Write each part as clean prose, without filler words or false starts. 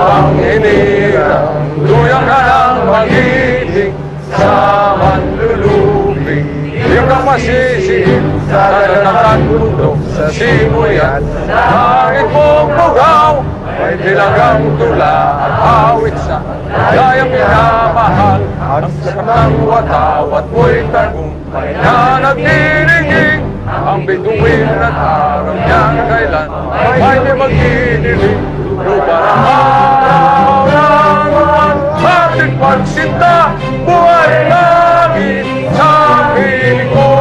ang hinirang, tuyang ka ng magiting sa manluluping. Iyong kapasisigil sa dalagang bundok, sa simuyan, langit mong bugaw, may dilagang tula at awit sa gayang minamahal. Ang sakang watawat mo'y tagumpay na nagniningning, ang bituin at araw niyang kailan ay di mag-iniling. Lupa ng araw ng ating pagsinta, buhay langit sa piling ko.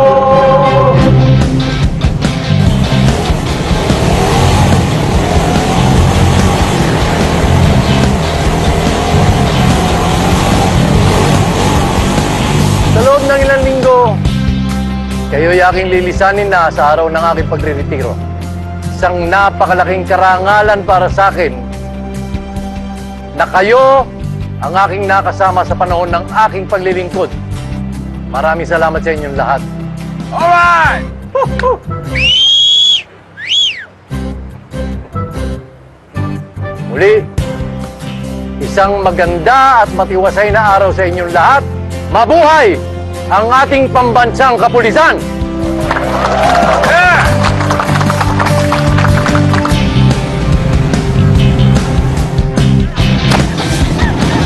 Sa loob ng ilang linggo, kayo'y aking lilisanin na sa araw ng aking pagre-retiro. Isang napakalaking karangalan para sa akin na kayo ang aking nakasama sa panahon ng aking paglilingkod. Maraming salamat sa inyong lahat. Alright! Muli, isang maganda at matiwasay na araw sa inyong lahat. Mabuhay ang ating pambansang kapulisan! Yeah!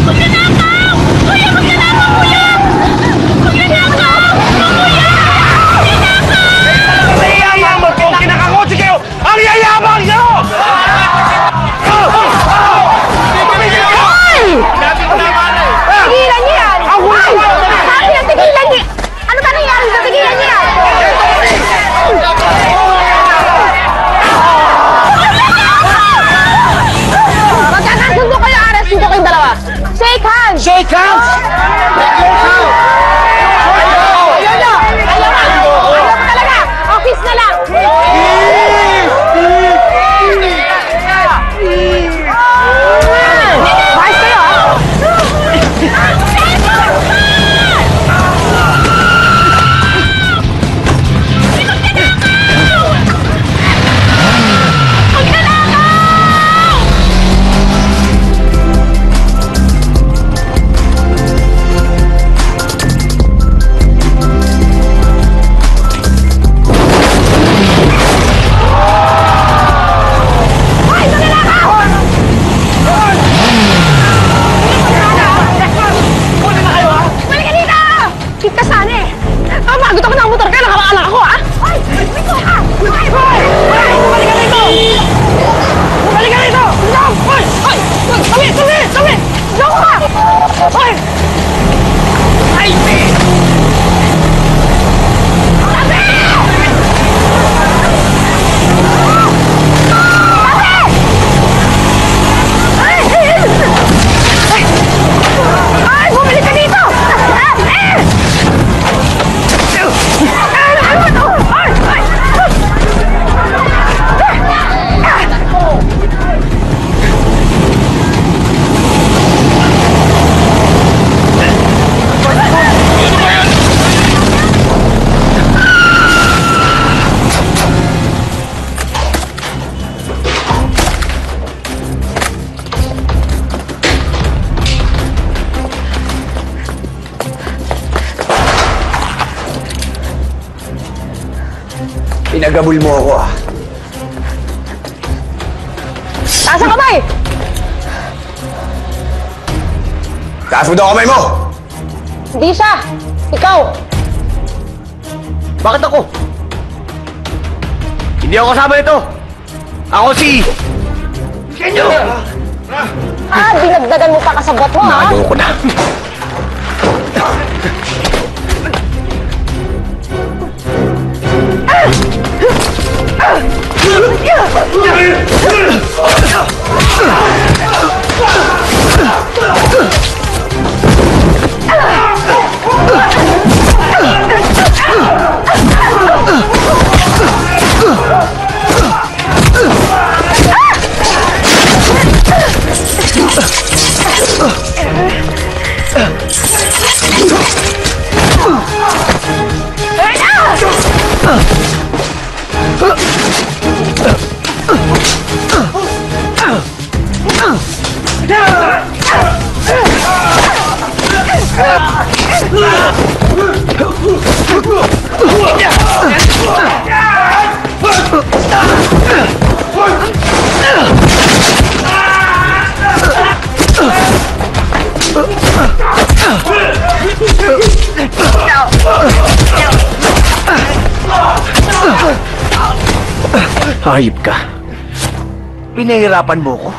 Magnanakaw! Kuya, magnanakaw, kuya! Magnanakaw! Kuya! Magnanakaw! Mayayaman mo kung kinakakotse kayo! Ang yayabang nyo! Tigilan niyo yan! Sabi na tigilan niyo! Ano ba nangyari sa tigilan niyo yan? Magkakasundo kayo, aras dito kayong dalawa. Shake hands! Shake hands! Ayaw nyo! Ayaw mo talaga! Office na lang! Mahal kayo, ha? Balik ka dito! Hit ka sana eh! Magot ako ng motor ka! Nakakaanak ako, ha? Ay! Dito ka! Ay! Bumalik ka dito! Bumalik ka dito! No! Ay! Ay! Tabi! Tabi! Tabi! Diyan ka! Ay! Ay! Tabi! Ay! Bumalik ka dito! Pinagabul mo ako, ah. Taas ang kamay! Taas mo daw kamay mo! Hindi siya! Ikaw! Bakit ako? Hindi ako kasama nito! Ako si... Kenyo! Dinagdagan mo pa kasabot mo, ha? Nalo ko na. Hayop ka. Pinahirapan mo ko.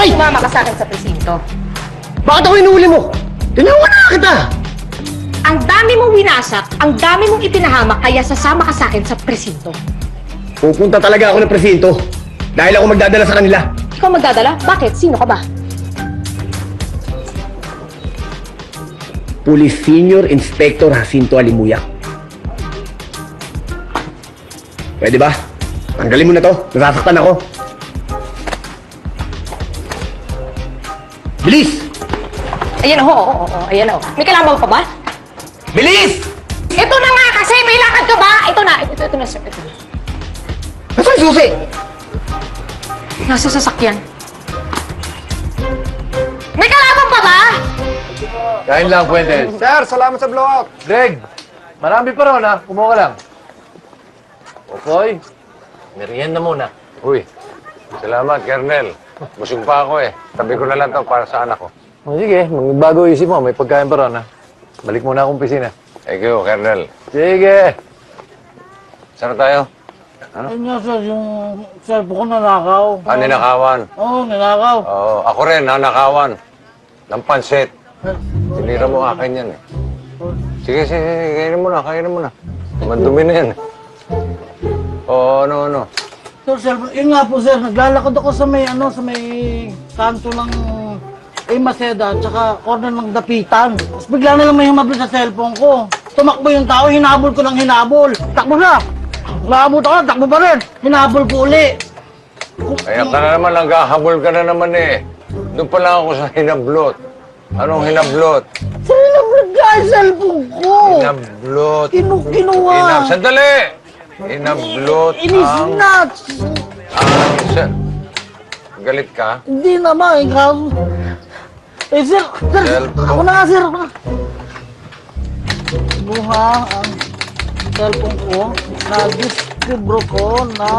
Sumama ka sa akin sa presinto. Bakit ako inuuli mo? Tinawag na kita! Ang dami mong winasak, ang dami mong ipinahamak, kaya sasama ka sa akin sa presinto. Pupunta talaga ako ng presinto. Dahil ako magdadala sa kanila. Ikaw magdadala? Bakit? Sino ka ba? Police Senior Inspector Jacinto Alimuyak. Pwede ba? Tanggalin mo na to. Nasasaktan ako. Bilis! Ayan oo. Ayan oo. May kalaban pa ba? Bilis! Ito na nga kasi, may lakad ka ba? Ito na, sir. Ito na. Nasaan yung susi? Nasa sasakyan. May kalaban pa ba? Kain lang, Fuentes. Sir, salamat sa blowout. Greg, marami pa ron, ha? Kumuha ka lang. Okoy, merienda muna. Uy, salamat, Kernel. Busog pa ako eh. Tabi ko na lang to para sa anak ko. O sige, magbago isip mo. May pagkain pa ron, ha? Balik muna akong pisina. Thank you, Kernel. Sige. Saan na tayo? Ayun nga sir, yung cellphone ko nanakaw. Ninakawan. Oo, nanakaw. Oo, ako rin, nanakawan. Ng pansit. Tinira mo akin yan eh. Sige, kainin mo na. Mandumi na yan eh. Oo, ano. Sir, cellphone, yun nga po sir, naglalakad ako sa may, sa may kanto ng Maseda, tsaka corner ng Dapitan. Tapos bigla na lang may humabol sa cellphone ko. Tumakbo yung tao, hinabol ko ng hinabol. Takbo na! Nakabot ako, takbo pa rin. Hinabol ko uli. Kaya ka na naman, naghahabol ka na naman eh. Doon pa lang ako sa hinablot. Anong hinablot? Sir, hinablot ka ang cellphone ko. Hinablot. Kinuha. Sandali! Hinablot Inis ang... nuts. Galit ka? Hindi naman, ikaw. Eh, sir, Cellphone. ako na nga, sir. Ako na. Buha ang cellphone ko. Na-discover ko na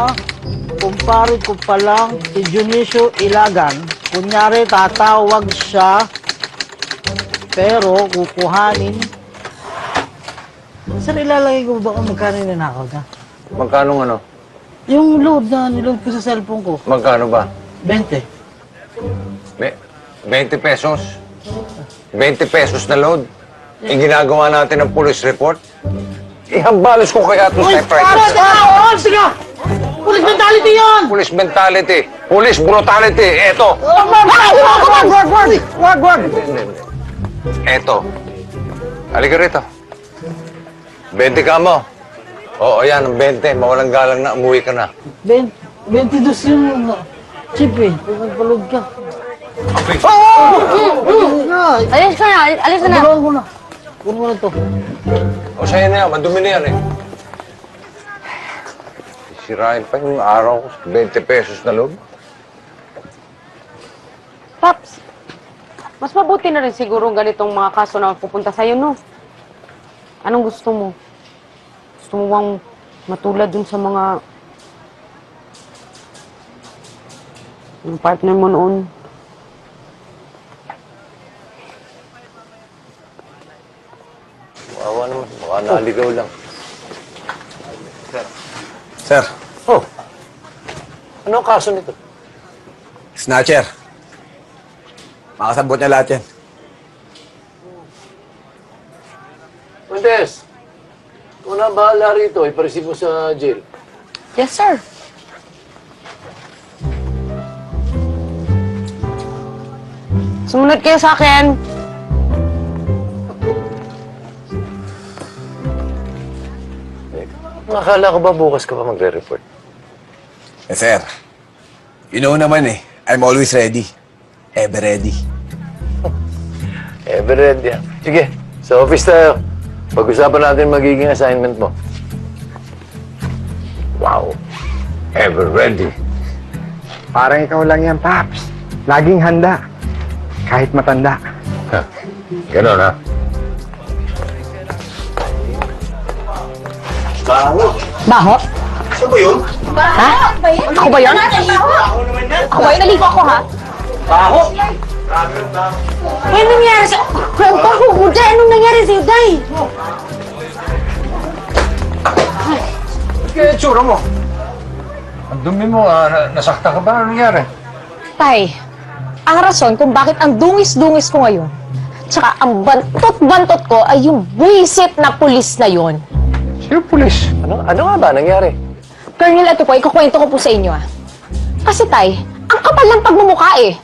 kumpare ko palang si Junicio Ilagan. Kunyari, tatawag siya, pero kukuhanin. Sir, ilalagay ko ba kung magkano yung ninakaw na? Magkano ano? Yung load na niload ko sa cellphone ko, Magkano ba? 20. 20 pesos? 20 pesos na load? Yung ginagawa natin ng police report? Ihambalos ko kaya ito sa private. Sige! Police mentality yun! Police mentality. Police brutality. Eto. Wag! Eto. Halika rito. 20 ka mo. Oo, yan. 20. Mawalang galang na. Umuwi ka na. 22 yung chip eh. Kung nagpalog ka. Alis ka na. Tulungan ko na. Kunin ko na to. O sa'yo na yan. Madumi na yan eh. Sirain pa yung araw ko. 20 pesos na loob. Paps, mas mabuti na rin siguro ganitong mga kaso na pupunta sa'yo, no? Anong gusto mo? Gusto mo bang matulad dun sa mga... yung partner mo noon? Wawa naman. Baka naligaw lang. Sir, Oh. Ano ang kaso nito? snatcher. Makasabot niya lahat yan. Fuentes, ikaw na bahala rito. Ipareceive mo sa jail. Yes, sir. Sumunod kayo sa akin. Akala ko ba bukas ka pa magre-report? Eh, sir. You know naman eh. I'm always ready. Ever ready. Ever ready. Sige, sa office tayo. Pag-usapan natin magiging assignment mo. Wow. Ever ready. Parang ikaw lang yan, Paps. Laging handa. Kahit matanda. Ganon, ha? Baho? Saan ba yun? Ha? Ako ba yun? Ako ba yun? Naligo ako, ha? Baho? Anong nangyari sa... Ang baho mo, Day! Anong nangyari sa'yo, Day? Kaya itsura mo. Ang dumi mo, nasakta ka ba? Ano nangyari? Tay, ang rason kung bakit ang dungis-dungis ko ngayon, tsaka ang bantot-bantot ko ay yung buwisit na pulis na yon. Sino pulis? Ano nga ba nangyari? Colonel, ito po, ikukwento ko po sa inyo, Kasi, Tay, ang kapal ng pagmumukha,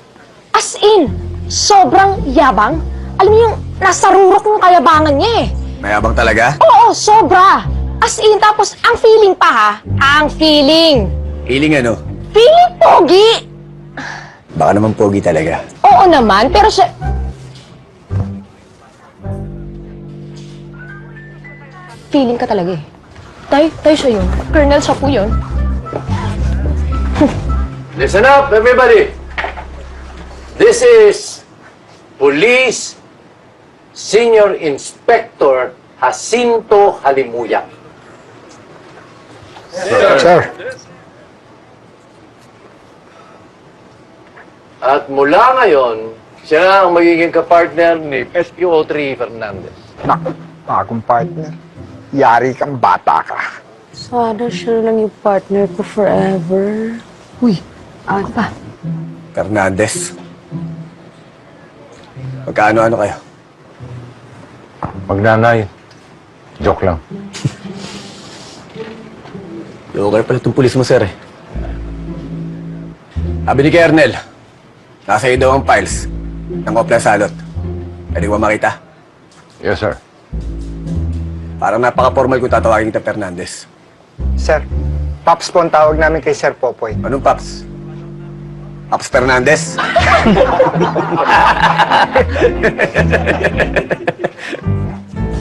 As in, sobrang yabang. Alam niyo yung nasa rurok ng kayabangan niya, Mayabang talaga? Oo, sobra. As in, tapos ang feeling pa, Ang feeling. Hiling ano? Feeling pogi. Baka naman pogi talaga. Oo naman, pero siya... Feeling ka talaga, Tay, siya yun. Colonel, siya po yun. Listen up, everybody! This is Police Senior Inspector Jacinto Halimuyak. Sir. At mula ngayon, siya ang magiging kapartner ni SPO3 Fernandez. Naku, akong partner. Yari kang bata ka. Sana siya lang yung partner ko forever. Uy, ano ba? Fernandez. Magkaano-ano kayo? Magnanay. Joke lang. Local pala itong pulis mo, sir, Sabi ni Kernel, nasa iyo daw ang files ng Opla Salot. Pwede ko ba makita? Yes, sir. Parang napaka-formal kung tatawagin kita Fernandez. Sir, Paps po ang tawag namin kay Sir Popoy. Anong Paps? Paps Fernandez?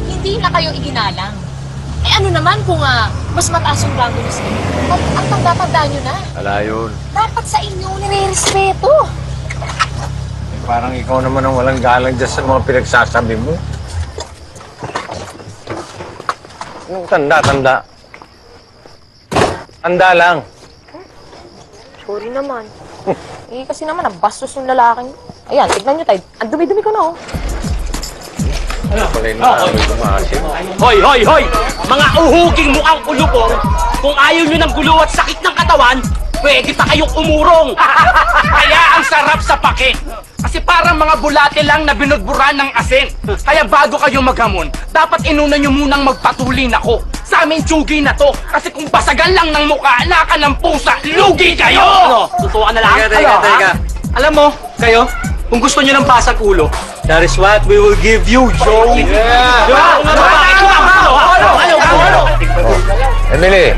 Hindi na kayo iginalang. Ano naman kung mas mataas yung rango niyo sa inyo? Ang tanda-tanda nyo na. Wala yun. Dapat sa inyo nire-respeto. Parang ikaw naman ang walang galang dyan sa mga pinagsasabi mo. Anong tanda? Tanda lang. Sorry naman. Kasi naman, ang bastos yung lalaking. Ayan, tignan nyo tayo. Ang dumi-dumi ko na, Ano pala yung nakakamay kumasin? Hoy, hoy, hoy! Mga uhuging mukhang kulubong, kung ayaw nyo ng gulo at sakit ng katawan, pwede pa kayong umurong. Kaya ang sarap sa pakit. Kasi parang mga bulate lang na binudburan ng asin. Kaya bago kayo maghamon, dapat inuna nyo munang magpatulin ako. Sa amin, tsugi na to. Kasi kung basagan lang ng mukha, naka ng pusa, lugi kayo! Ano? Tutuwa na lang? Teka. Alam mo, kayo, kung gusto nyo ng basag ulo, that is what we will give you, Joe! Yeah! Emily!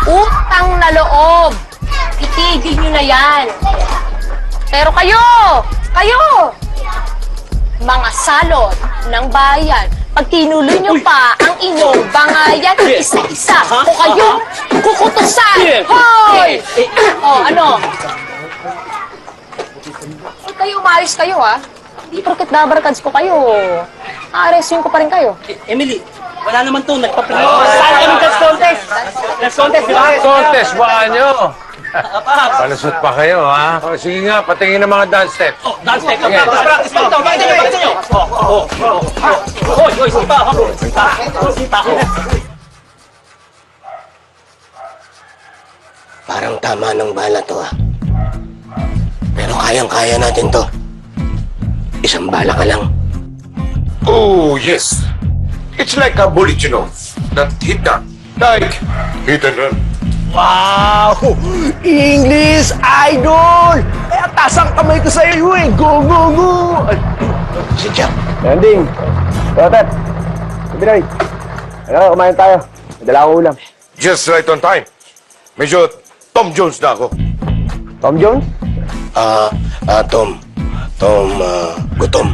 Utang na loob. Itigil nyo na yan. Pero kayo, mga salot ng bayan, pag tinuloy nyo pa ang inyong bangayan isa-isa, o kayong kukutusan. Hoy! Ano? Kayo, umayos kayo, Hindi porket dabarkads ko kayo. Aaresin ko pa rin kayo. Emily, wala naman to, nagpaplano. Saan kami dance contest? Dance contest, di ba? Contest ba nyo? Palusot pa kayo, ha? O, sige nga, patingin ng mga dance steps. Oh, dance step. Practice pa ito. Bakit nyo? Hoy, sipa. Sipa. Parang tama ng bala to, Pero kayang-kaya natin to. Isang bala ka lang. Oh, yes. It's like a bullet, that hit that. Like hit and run. Wow! English Idol! Taas ang kamay ko sa iyo, Go, go, go! Si Jack. Landing! Rotet! Sabinoy! Ano, kumain tayo. Madala ko ulam. Just right on time. Medyo Tom Jones na ako. Tom Jones? Tom, gutom.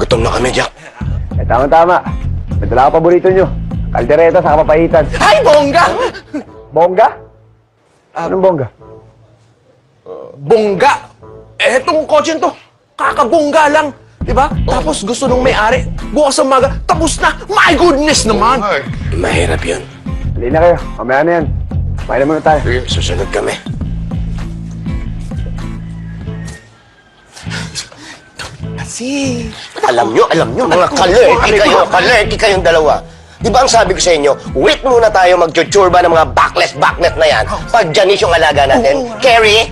Gutom na kami, Jack. Tama-tama. Madala ko paborito nyo. Kaldereta sa kapapahitan. Ay, bongga! Bongga? Anong bongga? Bongga? Eh, itong kotse to, kakabongga lang. Diba? Tapos gusto nung may-ari, bukas ang maga, tapos na. My goodness naman! Mahirap yun. Hindi na kayo. Mamaya na yan. Kumain na muna tayo. Susunod kami. Kasi... Alam nyo, mga kalerti kayong dalawa. Di ba ang sabi ko sa inyo, wait muna tayo magchuchurba ng mga backless na yan. Pag Janice yung alaga natin. Carrie!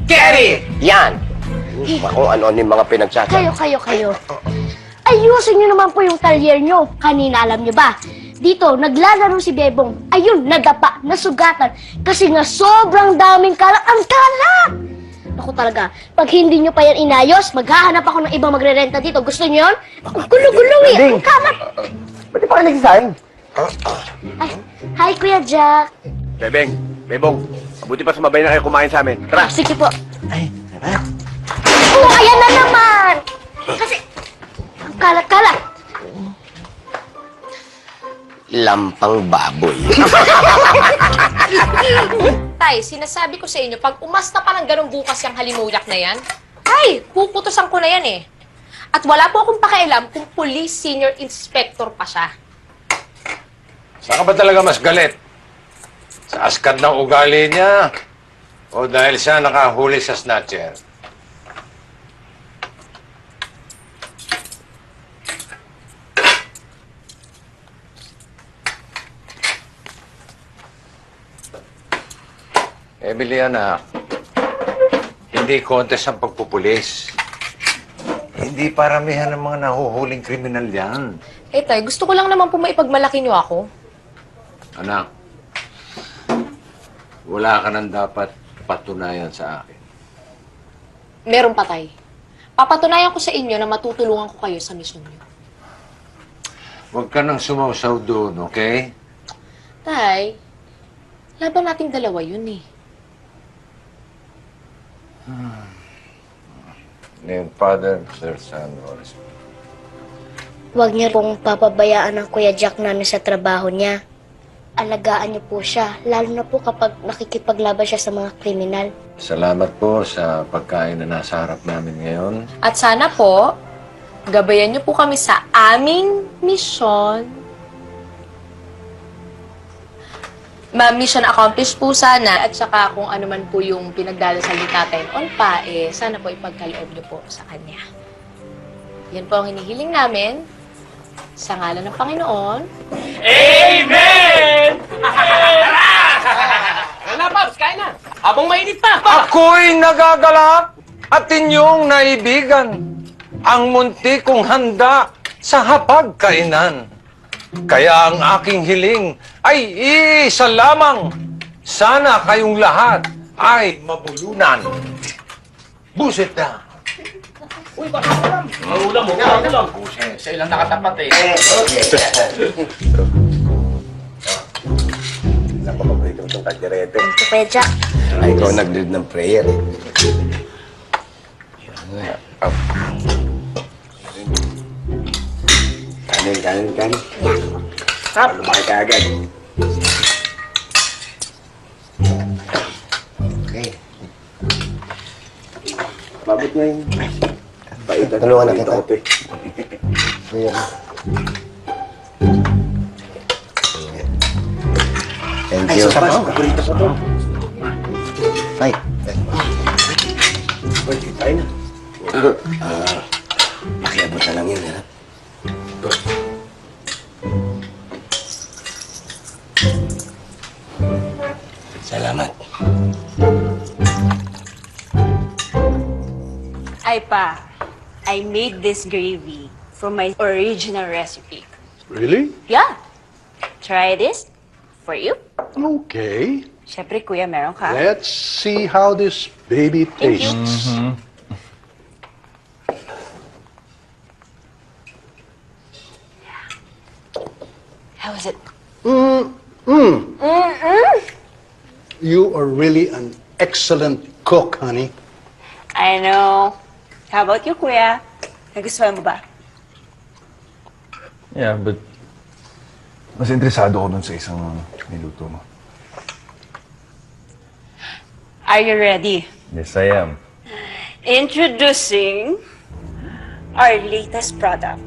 Carrie! Yan! Kung ano-ano yung mga pinagsasabi. Kayo. Ayusin nyo naman po yung talyer nyo. Kanina, alam nyo ba? Dito, naglalaro si Bebong. Ayun, nadapa, nasugatan. Kasi nga sobrang daming kalat. Ang kalat! Ako talaga, pag hindi nyo pa yan inayos, maghahanap ako ng ibang magre-renta dito. Gusto nyo yun? Ang gulo-gulo eh. Ang kalat. Ba't di pa ka nagsisayang? Ay, hi, Kuya Jack. Bebong, mabuti pa sumabay na kayo kumain sa amin. Tara! Sige po. Oh, ayan na naman! Kasi, ang kalat-kalat. Lampang baboy. Tay, sinasabi ko sa inyo, pag umasta pa ng ganun bukas yung halimuyak na yan, ay, puputusan ko na yan eh. At wala po akong pakialam kung police senior inspector pa siya. Saan ka ba talaga mas galit? Sa askat ng ugali niya? O dahil siya nakahuli sa snatcher? Emily, anak, hindi contest ang pagpupulis. Hindi paramihan ng mga nahuhuling kriminal yan. Eh tay, gusto ko lang naman po maipagmalaki niyo ako. Anak, wala ka nang dapat patunayan sa akin. Meron pa tay. Papatunayan ko sa inyo na matutulungan ko kayo sa misyon niyo. Huwag ka nang sumausaw doon, okay? Tay, laban nating dalawa yun eh. Name Father, Sir, Son, Holy Spirit. Huwag niyo pong papabayaan ng Kuya Jack namin sa trabaho niya. Alagaan niyo po siya, lalo na po kapag nakikipaglaban siya sa mga kriminal. Salamat po sa pagkain na nasa harap namin ngayon. At sana po, gabayan niyo po kami sa aming misyon. Mission accomplished po sana at saka kung ano man po yung pinagdadasal ni Tatay on pa, sana po ipagkaloob niyo po sa kanya. Yan po ang hinihiling namin sa ngalan ng Panginoon. Amen! Wala, Pops, kain na. Habang mainit pa. Ako'y nagagalak at inyong naibigan ang munti kong handa sa hapagkainan. Kaya ang aking hiling ay isa lamang. Sana kayong lahat ay mabulunan. Buset na. Maulam mo, maulam. Siya ilang nakatapat eh. Napapaborito itong kalderete. Kuya Jack. Ay, ikaw nag-lead ng prayer eh. Kanin. Lumaki ka agad. Okay. Babot nga yun. Tulungan na kita. Ayan. Thank you. Ay, paborito ko to. Ay. Ay na. Pakiabot na lang yun, ha? Salamat. Ay pa, I made this gravy from my original recipe. Really? Yeah. Try this for you. Okay. Siyempre, kuya, meron ka. Let's see how this baby Thank you. tastes. How is it? You are really an excellent cook, honey. I know. How about you, kuya? Nagustuhan mo ba? Yeah, but mas interesado ako dun sa isang niluto mo. Are you ready? Yes, I am. Introducing our latest product,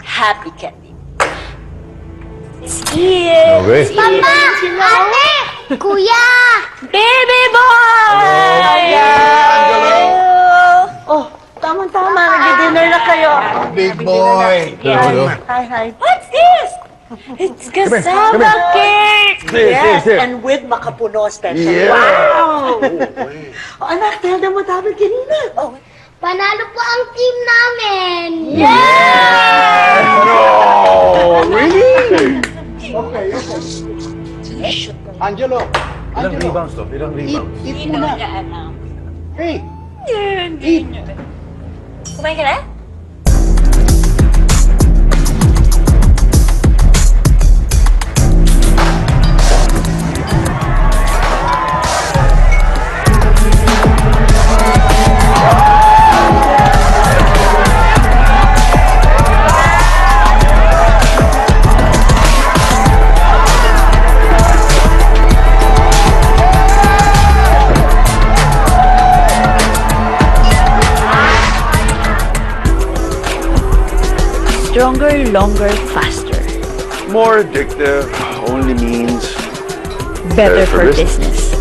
Happy Candy. It's here. Okay. It's here. You know? Ate! Kuya! Baby boy! Oh, tama-tama. Nag-dinner na kayo. Big boy! Yeah. Hi. What's this? It's cassava cake! Yes, and with makapuno special. Yeah. Wow! Oh, anak, tell them what happened kanina. Oh, Panalo po ang team namin! Angelo! Ilang rebounds to? Ilang rebounds? eat muna. Hey! Kumain ka na? Stronger, longer, faster. More addictive only means Better for business.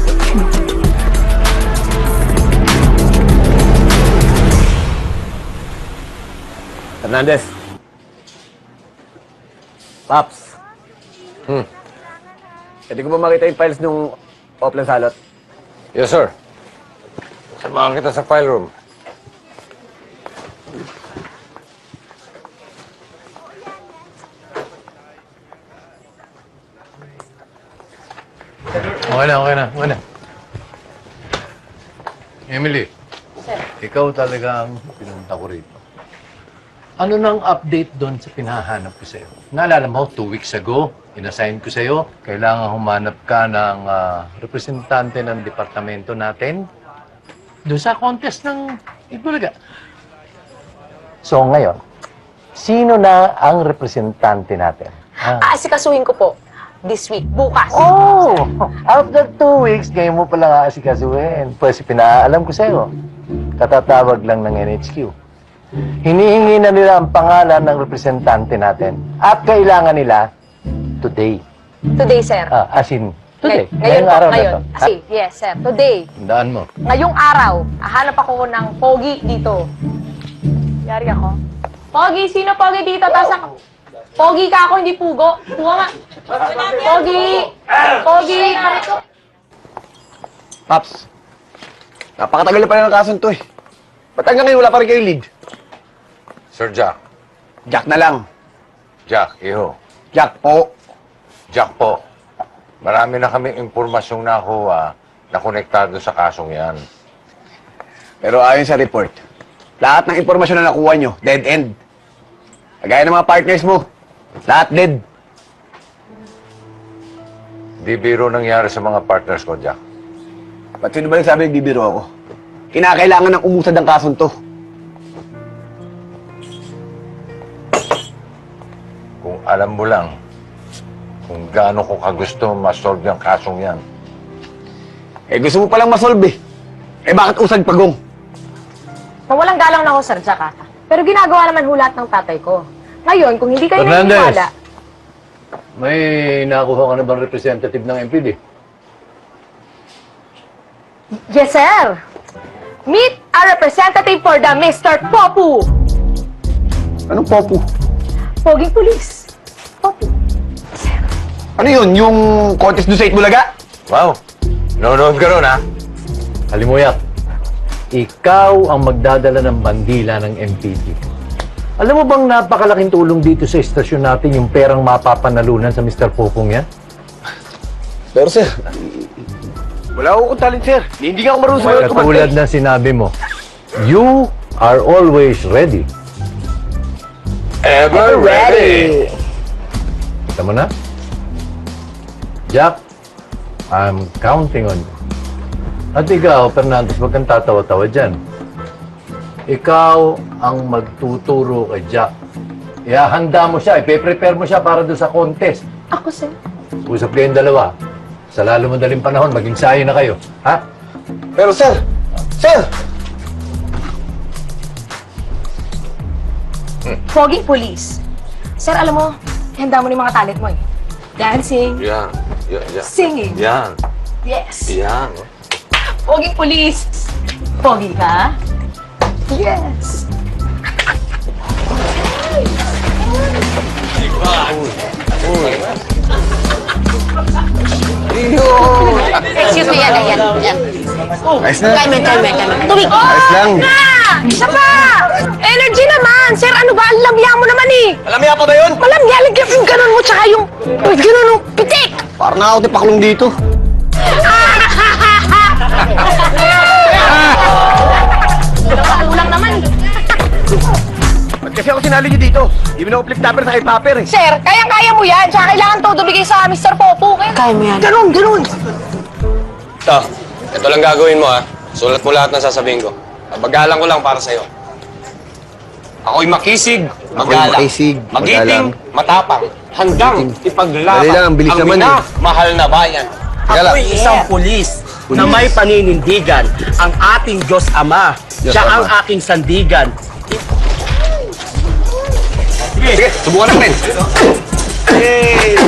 Hernandez. Paps. Pwede ko ba makita yung files nung Oplan Salot? Yes, sir. Samahan kita sa file room. Okay na. Emily, ikaw talaga ang pinunta ko rito. Ano nang update doon sa pinahanap ko sa'yo? Naalala mo, 2 weeks ago, inassign ko sa'yo, kailangan humanap ka ng representante ng departamento natin doon sa contest ng Itbulaga. So ngayon, sino na ang representante natin? Aasikasuhin ko po. This week. Bukas. Oh! After 2 weeks, ngayon mo pala aasikasuhin. Pues pinaalam ko sa'yo. Katatawag lang ng NHQ. Hinihingi na nila ang pangalan ng representante natin. At kailangan nila today. Today, sir. As in, today. Ngayon po, araw ngayon. na to. Kasi, yes, sir. Today. Tandaan mo. Ngayong araw, hahanap ako ng pogi dito. Yari ako. Pogi, sino pogi dito? Pogi ka ako, hindi pugo. Pugo nga. Pogi! Pogi! Paps. Napakatagal na pala ng kasong to eh. Ba't hanggang ngayon wala pa rin kayo lead? Sir Jack. Jack na lang. Jack, iho. Jack po. Jack po. Marami na kaming impormasyong nakuha na konektado sa kasong yan. Pero ayon sa report, lahat ng impormasyon na nakuha nyo, dead end. Kagaya ng mga partners mo, lahat dead. Di biro nangyari sa mga partners ko, Jack. Ba't sino ba nagsabi nagbibiro ako? Kinakailangan ng umusad ang kasong to. Kung alam mo lang kung gaano ko kagusto ma-solve yung kasong yan. Eh gusto mo palang masolve eh. Eh bakit usad pagong? Mawalang galang na ako, Sir Jack, ha? Pero ginagawa naman hulat ng tatay ko. Ngayon, kung hindi kayo Fernandez! naniniwala... May nakuha ka na bang representative ng MPD? Yes, sir! Meet a representative for the Mr. Popu! Anong popo? Poging pulis. Popu. Ano yun? Yung contest doon sa Itbulaga? Wow! Nonood ka ron, ha? Halimuyak, ikaw ang magdadala ng bandila ng MPD. Alam mo bang napakalaking tulong dito sa istasyon natin yung perang mapapanalunan sa Mr. Popong yan? Pero sir, wala akong talent sir. Hindi nga ako marunong sumayon Katulad na sinabi mo, you are always ready. Ever ready! Kita mo na? Jack, I'm counting on you. At ikaw, Fernandez, wag kang tatawa-tawa dyan. Ikaw ang magtuturo kay Jack. Ihahanda mo siya, ipe-prepare mo siya para doon sa contest. Ako, sir. Usap kayong dalawa. Sa lalo madaling panahon, maging sayo na kayo. Ha? Pero sir! Sir! Pogi police. Sir, alam mo, handa mo na yung mga talent mo eh. Dancing, Yan. Yan. singing. Yan. Yes. Yan. Pogi police. Pogi ka? Yes. Excuse me, yan. Ayos na. Time. Tubig! Ayos lang. Isa pa! Energy naman! Sir, ano ba? Ang lamya mo naman eh! Alamya pa ba yun? Malamya, lagyan yung ganun mo tsaka yung ganun yung pitik! Parang nakakatipaklong dito. Ulang naman. Ba't kasi ako sinali niyo dito? Hindi mo na ako flip-topper sa hip-hopper eh. Sir, kayang-kaya mo yan. Tsaka kailangan todo bigay sa Mr. Popo. Kaya mo yan. Ganun. Ito, ito lang gagawin mo ha. Sulat mo lahat ng sasabihin ko. Pagalang ko lang para sa'yo. Ako'y makisig, magalang. makisig, Magiting, magalang. matapang. Hanggang ipaglaban Dali lang, ang bilis naman eh. mahal na bayan. Ako'y isang pulis na may paninindigan. Ang ating Diyos Ama. Siya ang aking sandigan. Sige, subukan natin.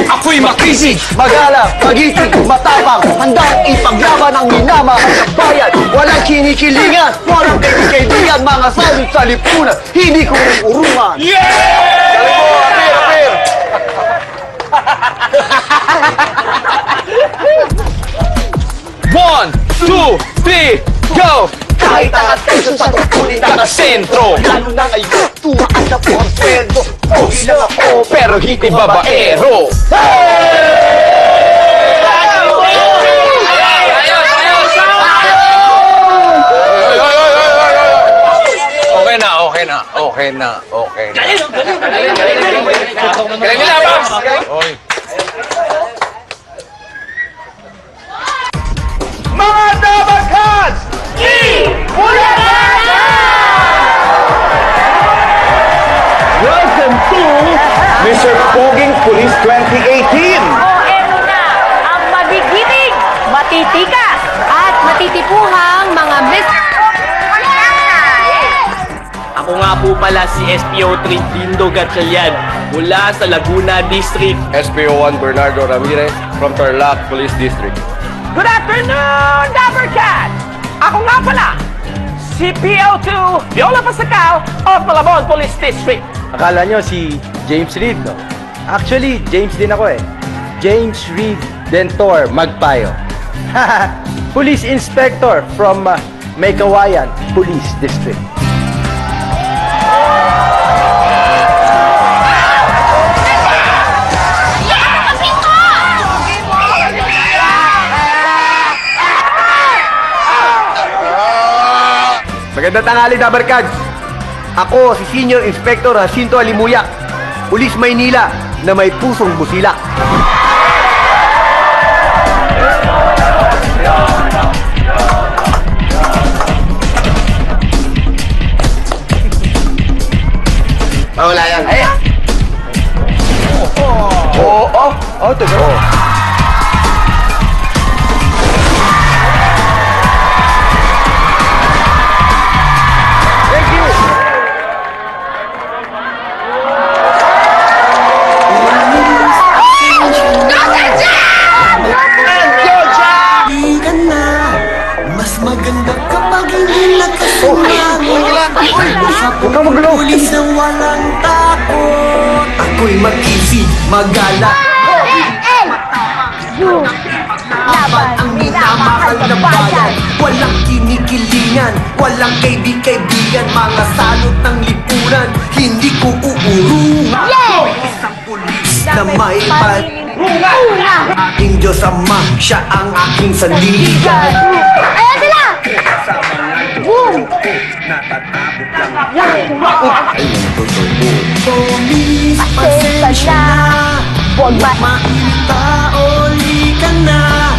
Ako'y makisig! Magalang, magiting, matapang, handang ipaglaban ang minamahal sa bayan. Walang kinikilingan, walang kaibigan, mga salit sa lipunan, hindi ko urungan. Galing mo, apir! One, two, three, go! Kahit angat kayo sa tungkulin na sentro, lalo na ngayon, tumaan na po ang sweldo. Pogi lang ako, pero hindi babaero. Okay na. Galing nila, Babs! Oy. Mga Dabaghads! Welcome to Mr. Poging Police 2018! Eto na, ang magigiting, matitikas, at matitipuhang mga Mr. Ako nga po pala si SPO3 Dindo Gatchalian mula sa Laguna District. SPO1 Bernardo Ramirez from Tarlac Police District. Good afternoon, Dapper Cat! Ako nga pala, si PO2 Viola Pascal of Malabon Police District. Akala nyo si James Reed, no? Actually, James din ako eh. James Reed Dentor Magpayo. Police Inspector from Maykawayan Police District. Magandang tanghali, Dabarkads! Ako si Senior Inspector Jacinto Alimuyak, Pulis Maynila na may pusong busilak. Wala yan. Teka. Mas maganda kapag hindi nakasumamo. Huwag kang magulo! Pulis na walang takot. Ako'y mag-isip, magala. Laban ang minamahal na bayan. Walang kinikilingan, walang kaibig-kaibigan. Mga salot ng lipunan, hindi ko uurungan. Ako'y isang pulis na may paninungan. Aking Diyos Ama, siya ang aking sandigan. Ayan sila! Polis, pasensya na. Huwag ba? Maitaoli ka na.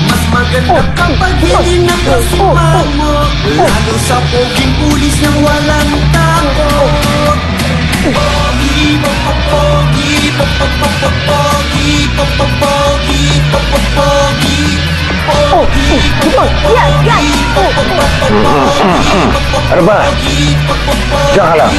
Mas maganda kapag hindi nakasumamo. Lalo sa poging pulis na walang takot. Pogi, pogi, pogi, pogi, pogi, pogi, pogi, pogi, pogi. Yan, yan! Ano ba? Diyan ka lang.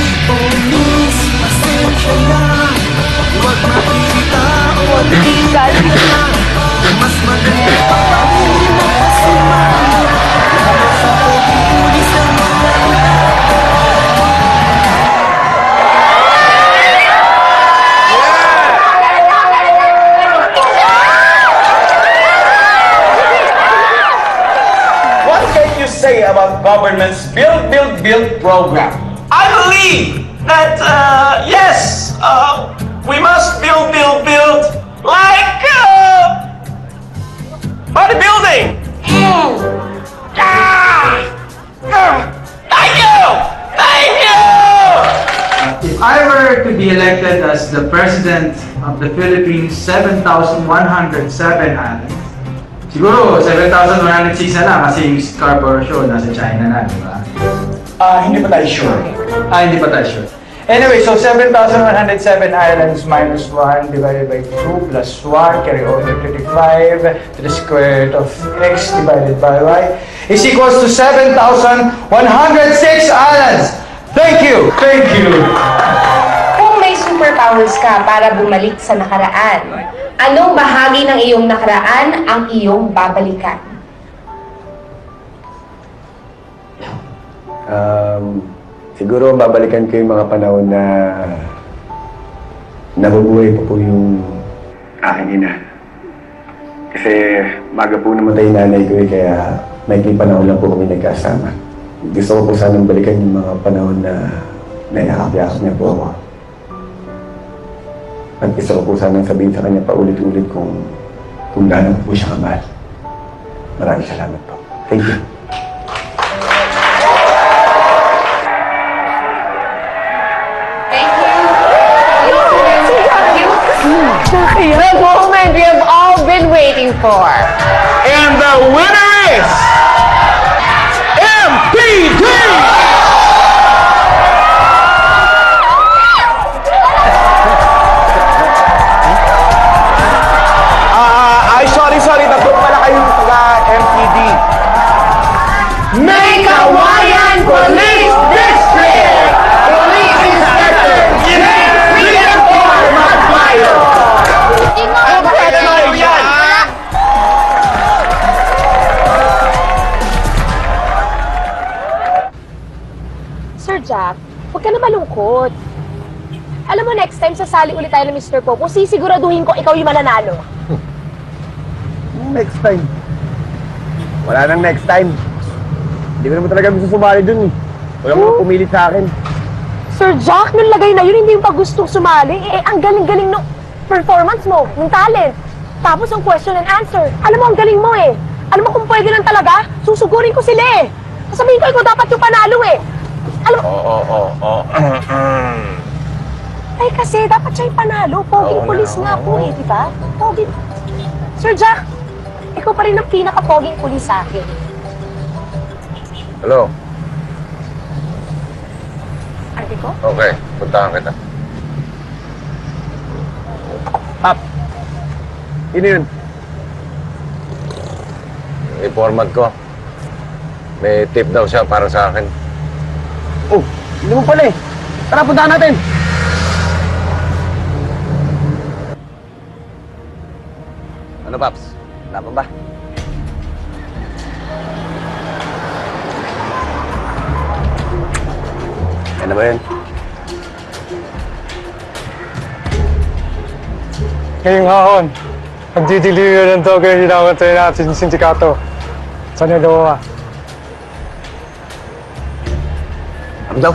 What can you say about government's build program? I believe that, yes, we must build, like, bodybuilding. Thank you! Thank you! If I were to be elected as the President of the Philippines 7,107 islands, siguro 7,106 na lang kasi yung Scarborough Show nasa China na, di ba? Hindi pa tayo sure. Hindi pa tayo sure. Anyway, so 7,107 islands minus 1 divided by 2 plus 1 carry over 35 to the square root of x divided by y is equals to 7,106 islands. Thank you! Thank you! Kung may superpowers ka para bumalik sa nakaraan, anong bahagi ng iyong nakaraan ang iyong babalikan? Siguro babalikan ko yung mga panahon na nabubuhay pa po yung aking ina. Kasi maga po namatay yung nanay ko kaya may panahon lang po kami nagkasama. Gusto ko po sanang balikan yung mga panahon na naiakap-yakap niya po ako. At gusto ko po sanang sabihin sa kanya paulit-ulit kung gaano po siya kamahal. Maraming salamat po. Thank you. The moment we have all been waiting for. And the winner is MPD! Sorry, tatlo pala kayo taga-MPD. Mekawayan Police District! Police Inspector James Redentor Magpayo! Sir Jack, huwag ka na malungkot. Alam mo, next time sasali ulit tayo ng Mr. Popo, sisiguraduhin ko ikaw yung mananalo. Next time. Wala nang next time. Hindi ko naman talaga gusto sumali dun eh. Wala mo pumilit sa akin. Sir Jack, nung lagay na yun, hindi yung pag gustong sumali. Ang galing-galing ng performance mo, ng talent. Tapos ang question and answer. Alam mo, ang galing mo eh. Alam mo kung pwede lang talaga, susugurin ko sila eh. Sasabihin ko, ikaw dapat yung panalo eh. Alam mo... Ay kasi, dapat siya yung panalo. Poging pulis nga po eh, di ba? Poging... Sir Jack, ikaw pa rin ang pinaka-poging pulis sa akin. Hello? Arte ko? Okay, puntahan kita. Pap! Sino yun? I-format ko. May tip daw siya para sa akin. Oh, hindi mo pala eh. Tara, puntahan natin! Ano, Paps? Wala pa ba? Ano ba yun? Ngayong hahon, nagdidiliver ng token yung hinawantay natin yung sindikato. Saan yung gawa? Ano daw?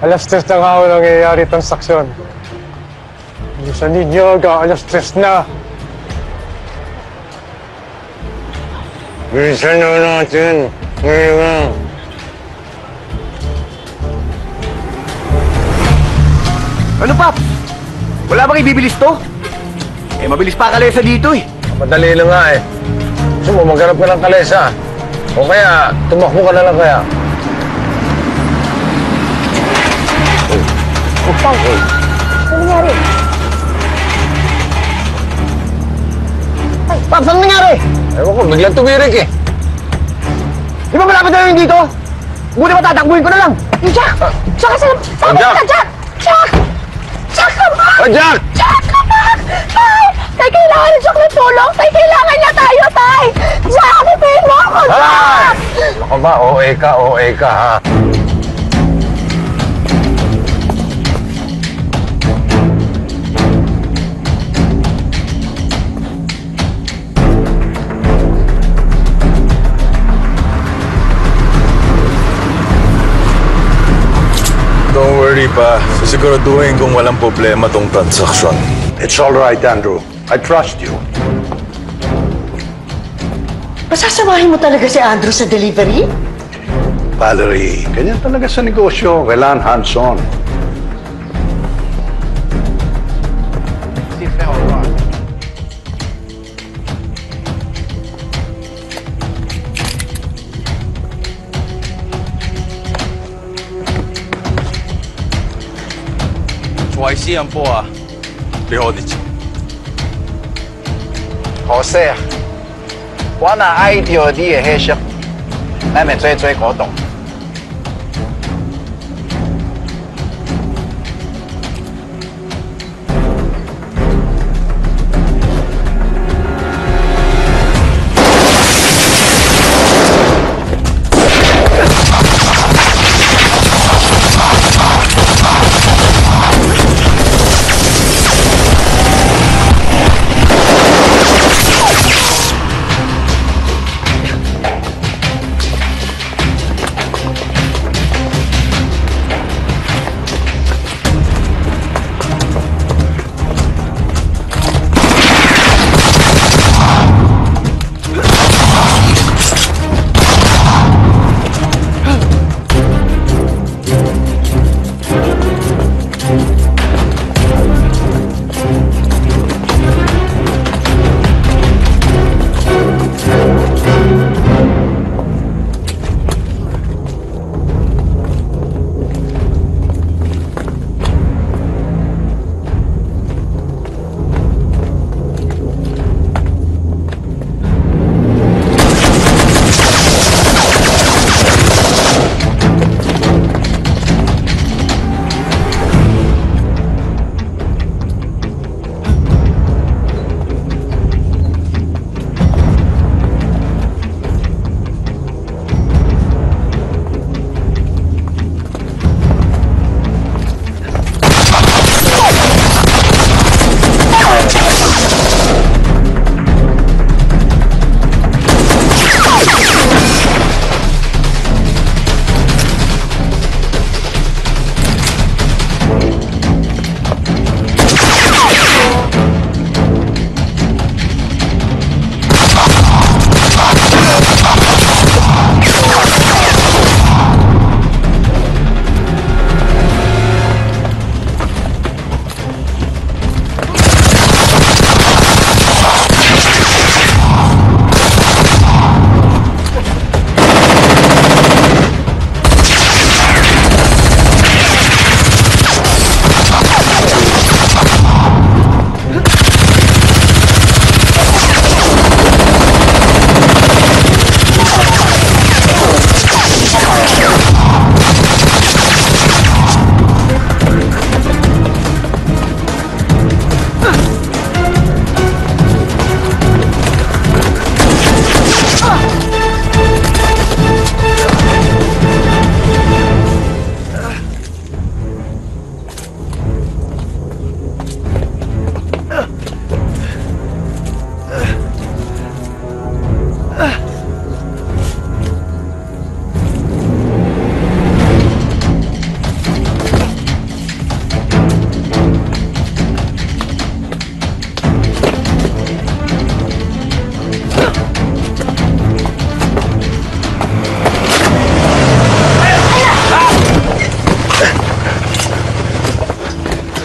Alas 3 ng hahon ang nangyayari transaksyon. Yung sa ninyo, alas 3 na. Bilisan na natin. Ngayon. Ano, Pap? Wala bang ibibilis to? Eh, mabilis pa kalesa dito eh. Madali lang nga eh. Gusto mo, maghanap ka ng kalesa. O kaya, tumakbo ka na lang kaya. Ano nangyari? Paps, ano Ewan ko, biglang tumirik eh. Di ba malapit na yung dito? Buti pa tatakbuhin ko na lang. Jack! Jack, saan Jack! ka, Jack? Jack! Jack, come back! Oh, Jack! Jack, come back! Tay! Tay, kailangan ni Jack ng tulong! Tay, kailangan niya tayo, Tay! Jack, ipayin mo ako, Jack! Ako ba? OA ka ha? Don't worry pa. Sisiguraduhin kung walang problema tong transaksyon. It's all right, Andrew. I trust you. Masasamahin mo talaga si Andrew sa delivery? Valerie, ganyan talaga sa negosyo. Kailangan hands-on. YC po啊，你好，你。可惜啊，我那 idea 啲嘅黑色，你咪追嗰度。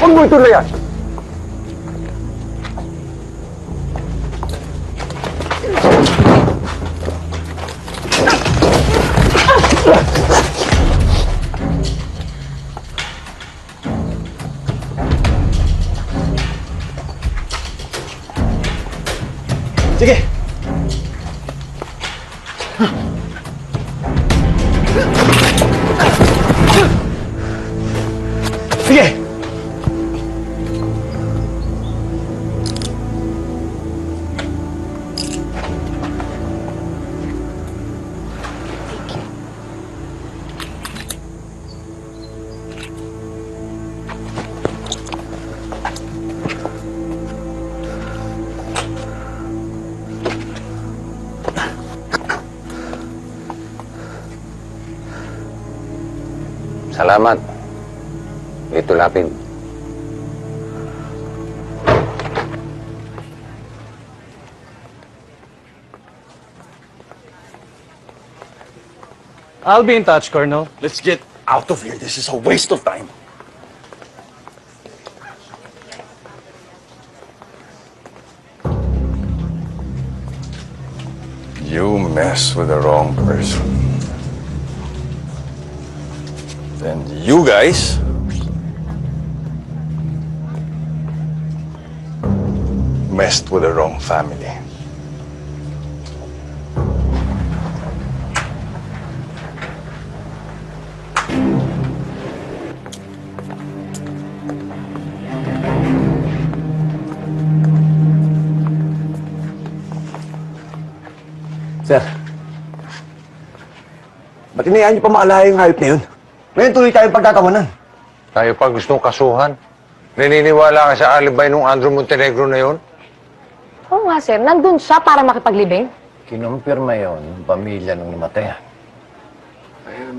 Huwag mo ituloy yan. Sige. Salamat. Ito lapid. I'll be in touch, Colonel. Let's get out of here. This is a waste of time. You mess with the wrong person. Then you guys messed with the wrong family. Sir, ba't inayaan niyo pa maalala yung hayop na yun? Ngayon tuloy tayong pagkakawanan. Tayo pa gustong kasuhan. Naniniwala ka sa alibay nung Andrew Montenegro na yun? Oo nga, sir. Nandun siya para makipaglibing. Kinumpirma yon ng pamilya ng namatayan.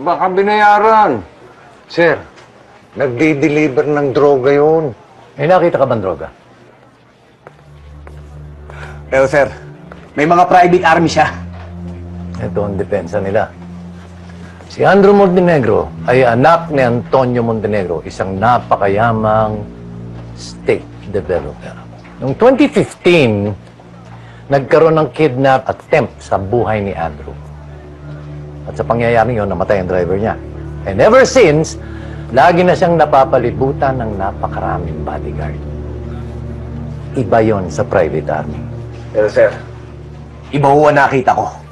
Baka binayaran. Sir, nagdi-deliver ng droga yun. May nakita ka bang droga? Pero sir, may mga private army siya. Ito ang depensa nila. Si Andrew Montenegro ay anak ni Antonio Montenegro, isang napakayamang state developer. Noong 2015, nagkaroon ng kidnap attempt sa buhay ni Andrew. At sa pangyayaring yun, namatay ang driver niya. And ever since, lagi na siyang napapalibutan ng napakaraming bodyguard. Iba yon sa private army. Pero sir, iba ho ang nakita ko.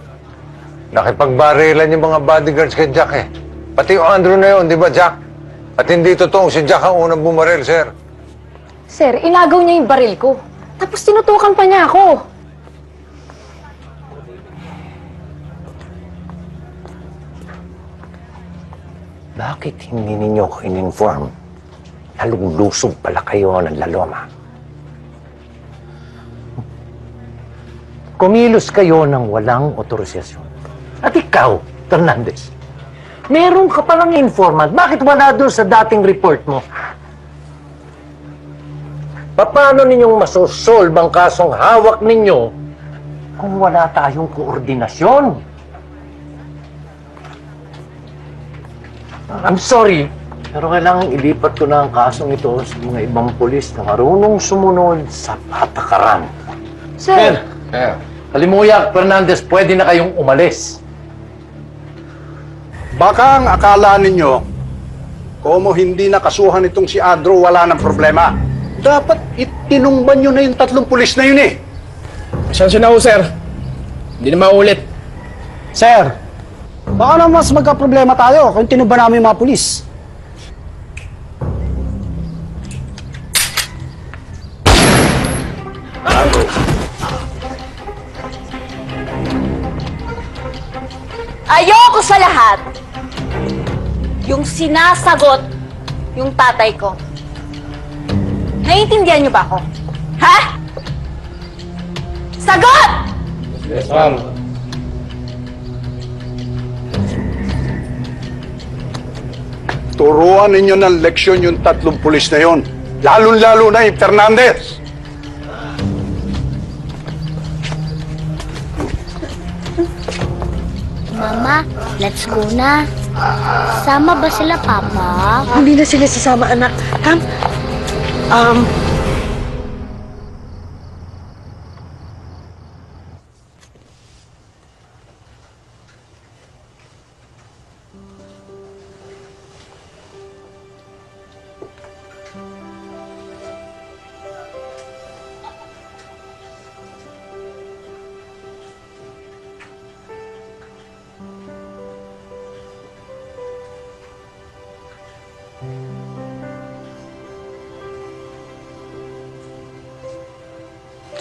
Nakipagbarilan yung mga bodyguards kay Jack eh. Pati yung Andrew na yun, di ba Jack? At hindi totoong si Jack ang unang bumaril, sir. Sir, inagaw niya yung baril ko. Tapos tinutukan pa niya ako. Bakit hindi ninyo ko in-inform? Lalong-lusog pala kayo ng laloma. Kumilos kayo ng walang otorisasyon. At ikaw, Fernandez, meron ka palang informant. Bakit wala doon sa dating report mo? Paano ninyong masosolve ang kasong hawak ninyo kung wala tayong koordinasyon? I'm sorry, pero kailangan ilipat ko na ang kasong ito sa mga ibang pulis na marunong sumunod sa patakaran. Sir! Kalimuyak, Fernandez, pwede na kayong umalis. Baka ang akala ninyo, como hindi nakasuhan itong si Andrew, wala ng problema. Dapat itinumban nyo na yung 3 pulis na yun eh. Pasensya na ho, sir. Hindi na maulit. Sir, baka na mas magka-problema tayo kung tinumba namin yung mga pulis. Ayoko sa lahat yung sinasagot yung tatay ko. Naiintindihan niyo ba ako? Ha? Sagot! Yes, ma'am. Turuan ninyo ng leksyon yung 3 pulis na yun. Lalo-lalo na yung Fernandez. Mama, let's go na. Sama ba sila, Papa? Hindi na sila sasama, anak.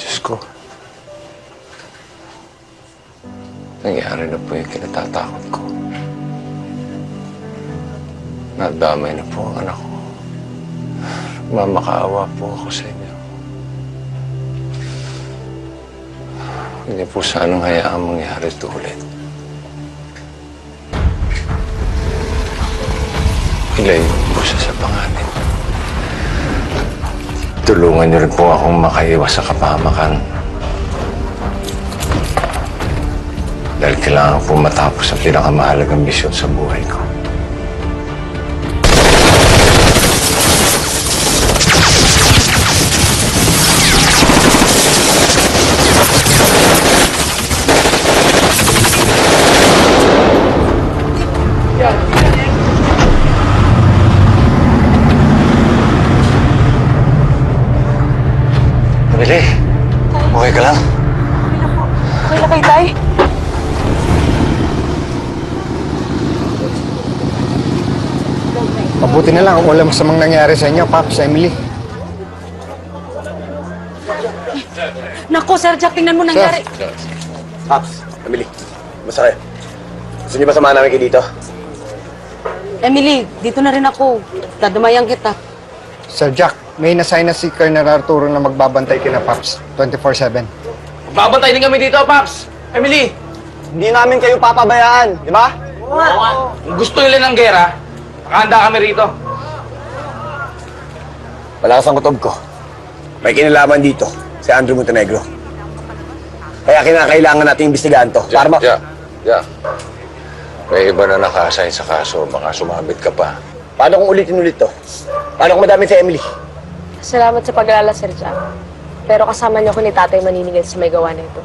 Diyos ko. Nangyari na po yung kinatatakot ko. Nadamay na po ang anak ko. Mamakaawa po ako sa inyo. Huwag niyo po sanang hayaang mangyari ito ulit. Clay, busa sa panganin. Tulungan niyo rin po akong makaiwas sa kapahamakan. Dahil kailangan po matapos ang pinakamahalagang misyon sa buhay ko. Emily, okay ka lang? Okay lang kayo, Tay? Mabuti na lang kung walang masamang nangyari sa inyo, Pops, Emily. Nako, Sir Jack, tingnan mo nangyari. Pops, Emily, basta kayo. Gusto niyo ba samahan namin kayo dito? Emily, dito na rin ako. Dadamayan kita. Sir Jack, may nasign na si Colonel Arturo na magbabantay kina Pops 24/7. Babantay din kami dito, Paps! Emily! Hindi namin kayo papabayaan, di ba? Kung gusto nila ng gera, nakahanda kami rito. Malakas ang kutob ko. May kinalaman dito, si Andrew Montenegro. Kaya kinakailangan natin imbestigahan to. Yeah. May iba na naka-assign sa kaso, baka sumabit ka pa. Paano kung ulitin-ulit to? Paano kung madami si Emily? Salamat sa pag-alala, Sir Jack. Pero kasama niyo ko ni Tatay maninigil sa may gawa na ito.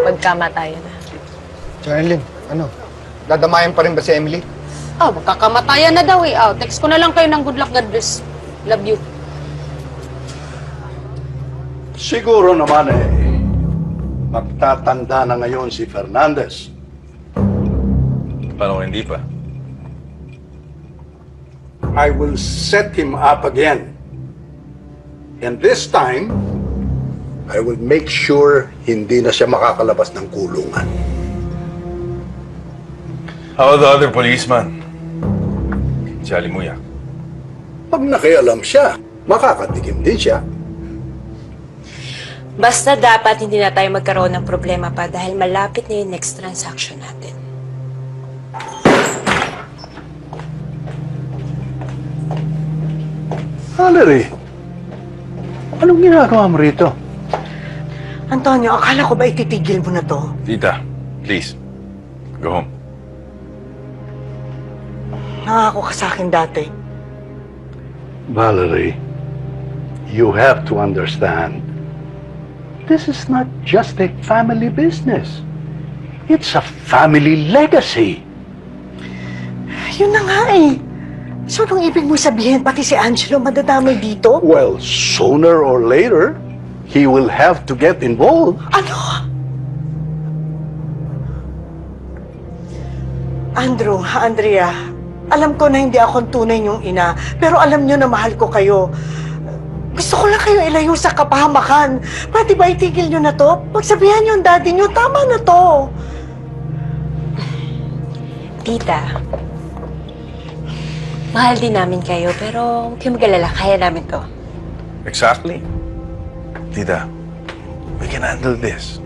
Magkamatayan na. Jonelyn, ano? Dadamayan pa rin ba si Emily? Oh, magkakamatayan na daw eh. Oh, text ko na lang kayo ng good luck, God bless. Love you. Siguro naman magtatanda na ngayon si Fernandez. Paano hindi pa? I will set him up again. And this time, I will make sure hindi na siya makakalabas ng kulungan. How about the other policeman? Si Alimuyak. Pag nakialam siya, makakatikim din siya. Basta dapat hindi na tayo magkaroon ng problema pa dahil malapit na yung next transaction natin. Valerie, anong ginagawa mo rito? Antonio, akala ko ba ititigil mo na to? Tita, please. Go home. Nangako ka sa akin dati. Valerie, you have to understand, this is not just a family business. It's a family legacy. Yun na nga eh. So, anong ibig mo sabihin, pati si Angelo madadamay dito? Well, sooner or later, he will have to get involved. Ano? Andrew, Andrea, alam ko na hindi ako ang tunay niyong ina, pero alam niyo na mahal ko kayo. Gusto ko lang kayo ilayo sa kapahamakan. Pwede ba itigil niyo na to? Pagsabihan niyo ang daddy niyo, tama na to. Tita, mahal din namin kayo, pero huwag kayong mag-alala, kaya namin to. Exactly. Tita, we can handle this.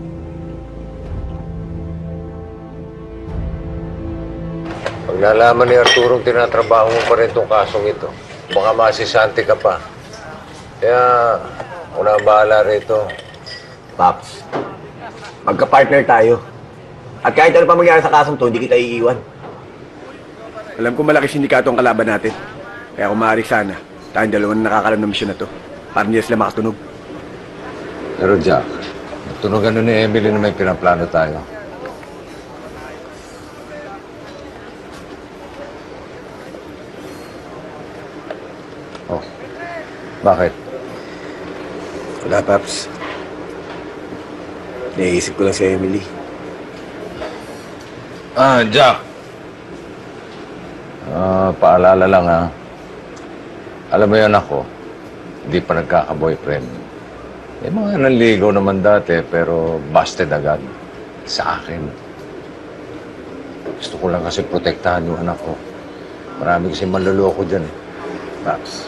Pag nalaman ni Arturo tinatrabaho mo pa rin itong kasong ito, baka masisante ka pa. Kaya, una bahala rito. Pops, magka-partner tayo. At kahit ano pa mangyari sa kasong to, hindi kita iiwan. Alam ko malaki sindikato ang kalaban natin. Kaya kung maaari sana, tayong dalawa na nakakalam ng misyon na to. Para hindi sila makatunog. Pero Jack, tunugan nun ni Emily na may pinaplano tayo. Oh, bakit? Wala, Pops. Naiisip ko lang si Emily. Jack. Paalala lang ha. Alam mo yan ako, hindi pa nagkaka-boyfriend. May mga nanligaw naman dati, pero busted agad. Sa akin. Gusto ko lang kasi protektahan yung anak ko. Marami kasi manluloko dyan. Paps.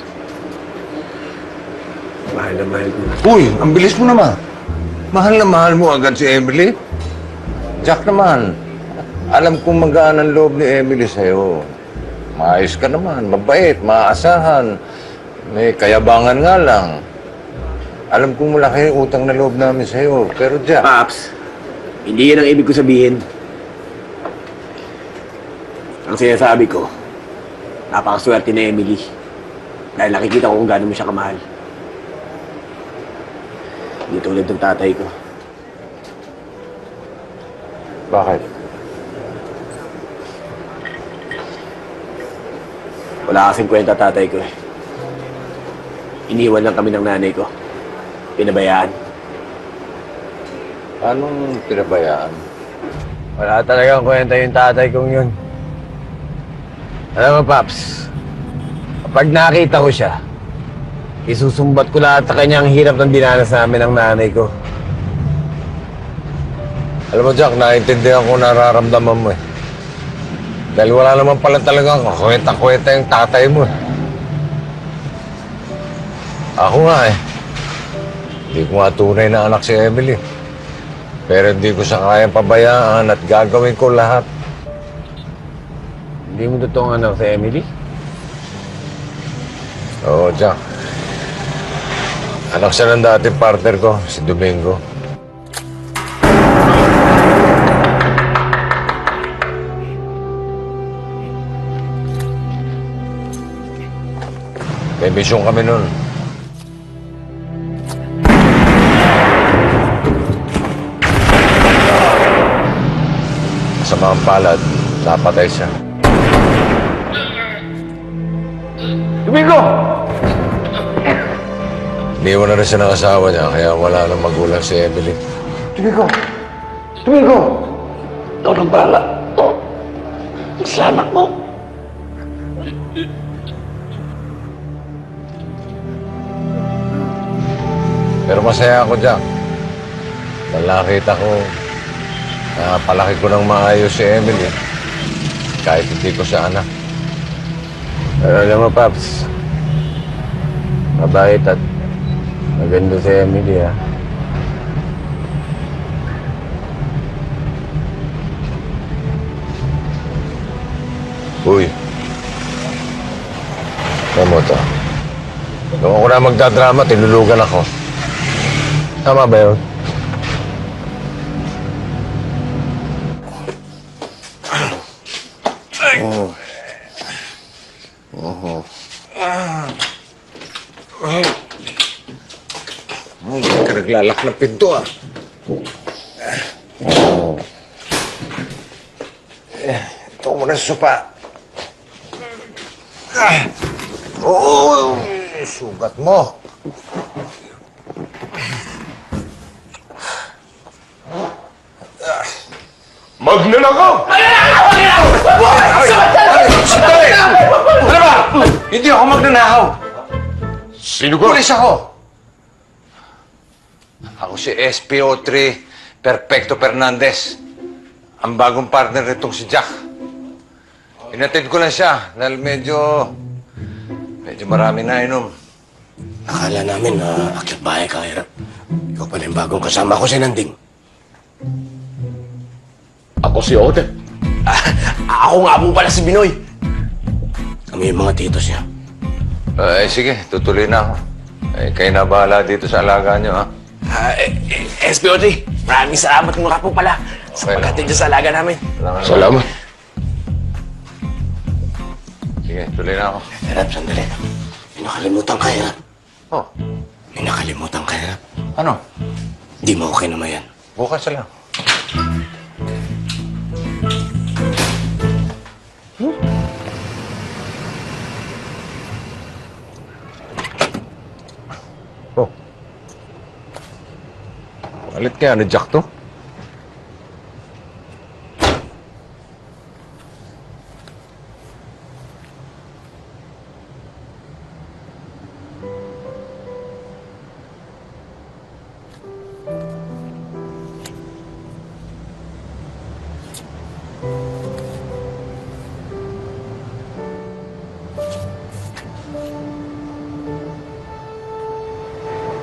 Mahal na mahal ko. Uy, ang bilis mo naman. Mahal na mahal mo agad si Emily. Jack naman, alam kong magaan ang loob ni Emily sa'yo. Maayos ka naman, mabait, maaasahan. May kayabangan nga lang. Alam kong malaki yung utang na loob namin sa'yo, pero Jack... Paps, hindi yan ang ibig ko sabihin. Ang sinasabi ko, napakaswerte na Emily. Dahil nakikita ko kung gaano mo siya kamahal. Hindi tulad ng tatay ko. Bakit? Wala kasing kwenta tatay ko eh. Iniwan lang kami ng nanay ko. Pinabayaan. Anong pinabayaan? Wala talagang kwenta yung tatay kong yun. Alam mo, Paps, kapag nakita ko siya, isusumbat ko lahat sa kanya ang hirap ng dinanas namin ng nanay ko. Alam mo, Jack, naiintindihan ko nararamdaman mo eh. Dahil wala naman pala talagang kwenta-kwenta yung tatay mo eh. Ako nga eh. Hindi ko nga tunay na anak si Emily. Pero hindi ko siya kayang pabayaan at gagawin ko lahat. Hindi mo totoong anak si Emily? Oo, Jack. Anak siya ng dating partner ko, si Domingo. May misyon kami nun. Sa mga palad, napatay siya. Domingo! Iniwan na rin siya ng asawa niya, kaya wala nang magulang si Emily. Domingo! Domingo! Ikaw nang bahala. Sa anak mo. Pero masaya ako, Jack. Dahil nakita ko, palaki ko ng maayos si Emily. Kahit hindi ko siya anak. Pero alam mo, Paps, mabait at maganda si Emily, ha? Uy. Alam mo to. Nung ako na magdadrama, tinulugan ako. Tama ba yun? Hindi ka naglalak ng pinto, ah. Ito mo na sa sopa. Oo, sugat mo. Magnanakaw! Sandali! Ano ba? Hindi ako magnanakaw. Sino ka? Pulis ako. Ako si SPO3 Perfecto Fernandez. Ang bagong partner nitong si Jack. Inatid ko lang siya dahil medyo marami na inom. Akala namin na akyat bahay ka, Hirap. Ikaw pala yung bagong kasama ko si Nanding. Ako si Odette. Ako nga po pala si Binoy. Kami yung mga titos niya. Sige, tutuloy na ako. Kayo na bahala dito sa alaga niyo, ha? SPO3, maraming salamat nga po pala sa Okay lang. paghatid niyo sa alaga namin. Salamat. Sige, tuloy na ako. Hirap, sandali. May nakalimutan ka, Hirap. Oh. May nakalimutan ka, Hirap. Ano? Di mo okay naman yan. Bukas lang. Oh. Alit kaya ni Jack to?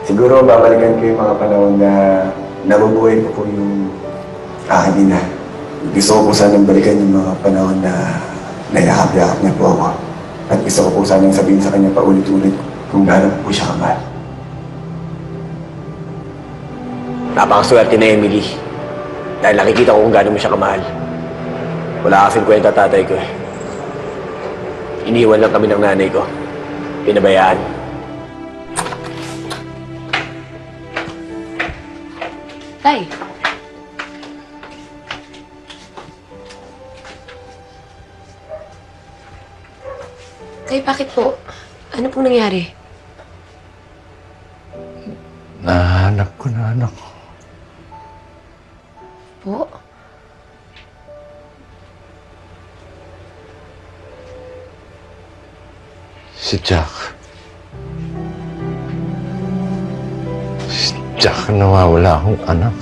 Siguro babalikan ko yung mga panahon na nabubuhay ko po yung aking ina. Gusto ko po sanang balikan yung mga panahon na Nayahap-yahap niya po ako. At gusto ko po sanang sabihin sa kanya paulit-ulit kung gaano po siya kamahal. Napakaswerte na Emily. Dahil nakikita ko kung gaano mo siya kamahal. Wala kasing kwenta tatay ko eh. Iniwan lang kami ng nanay ko. Pinabayaan. Tay. Tay, bakit po? Ano pong nangyari? Nahanap ko na anak ko. Po? Si Jack. Si Jack, nawawala akong anak.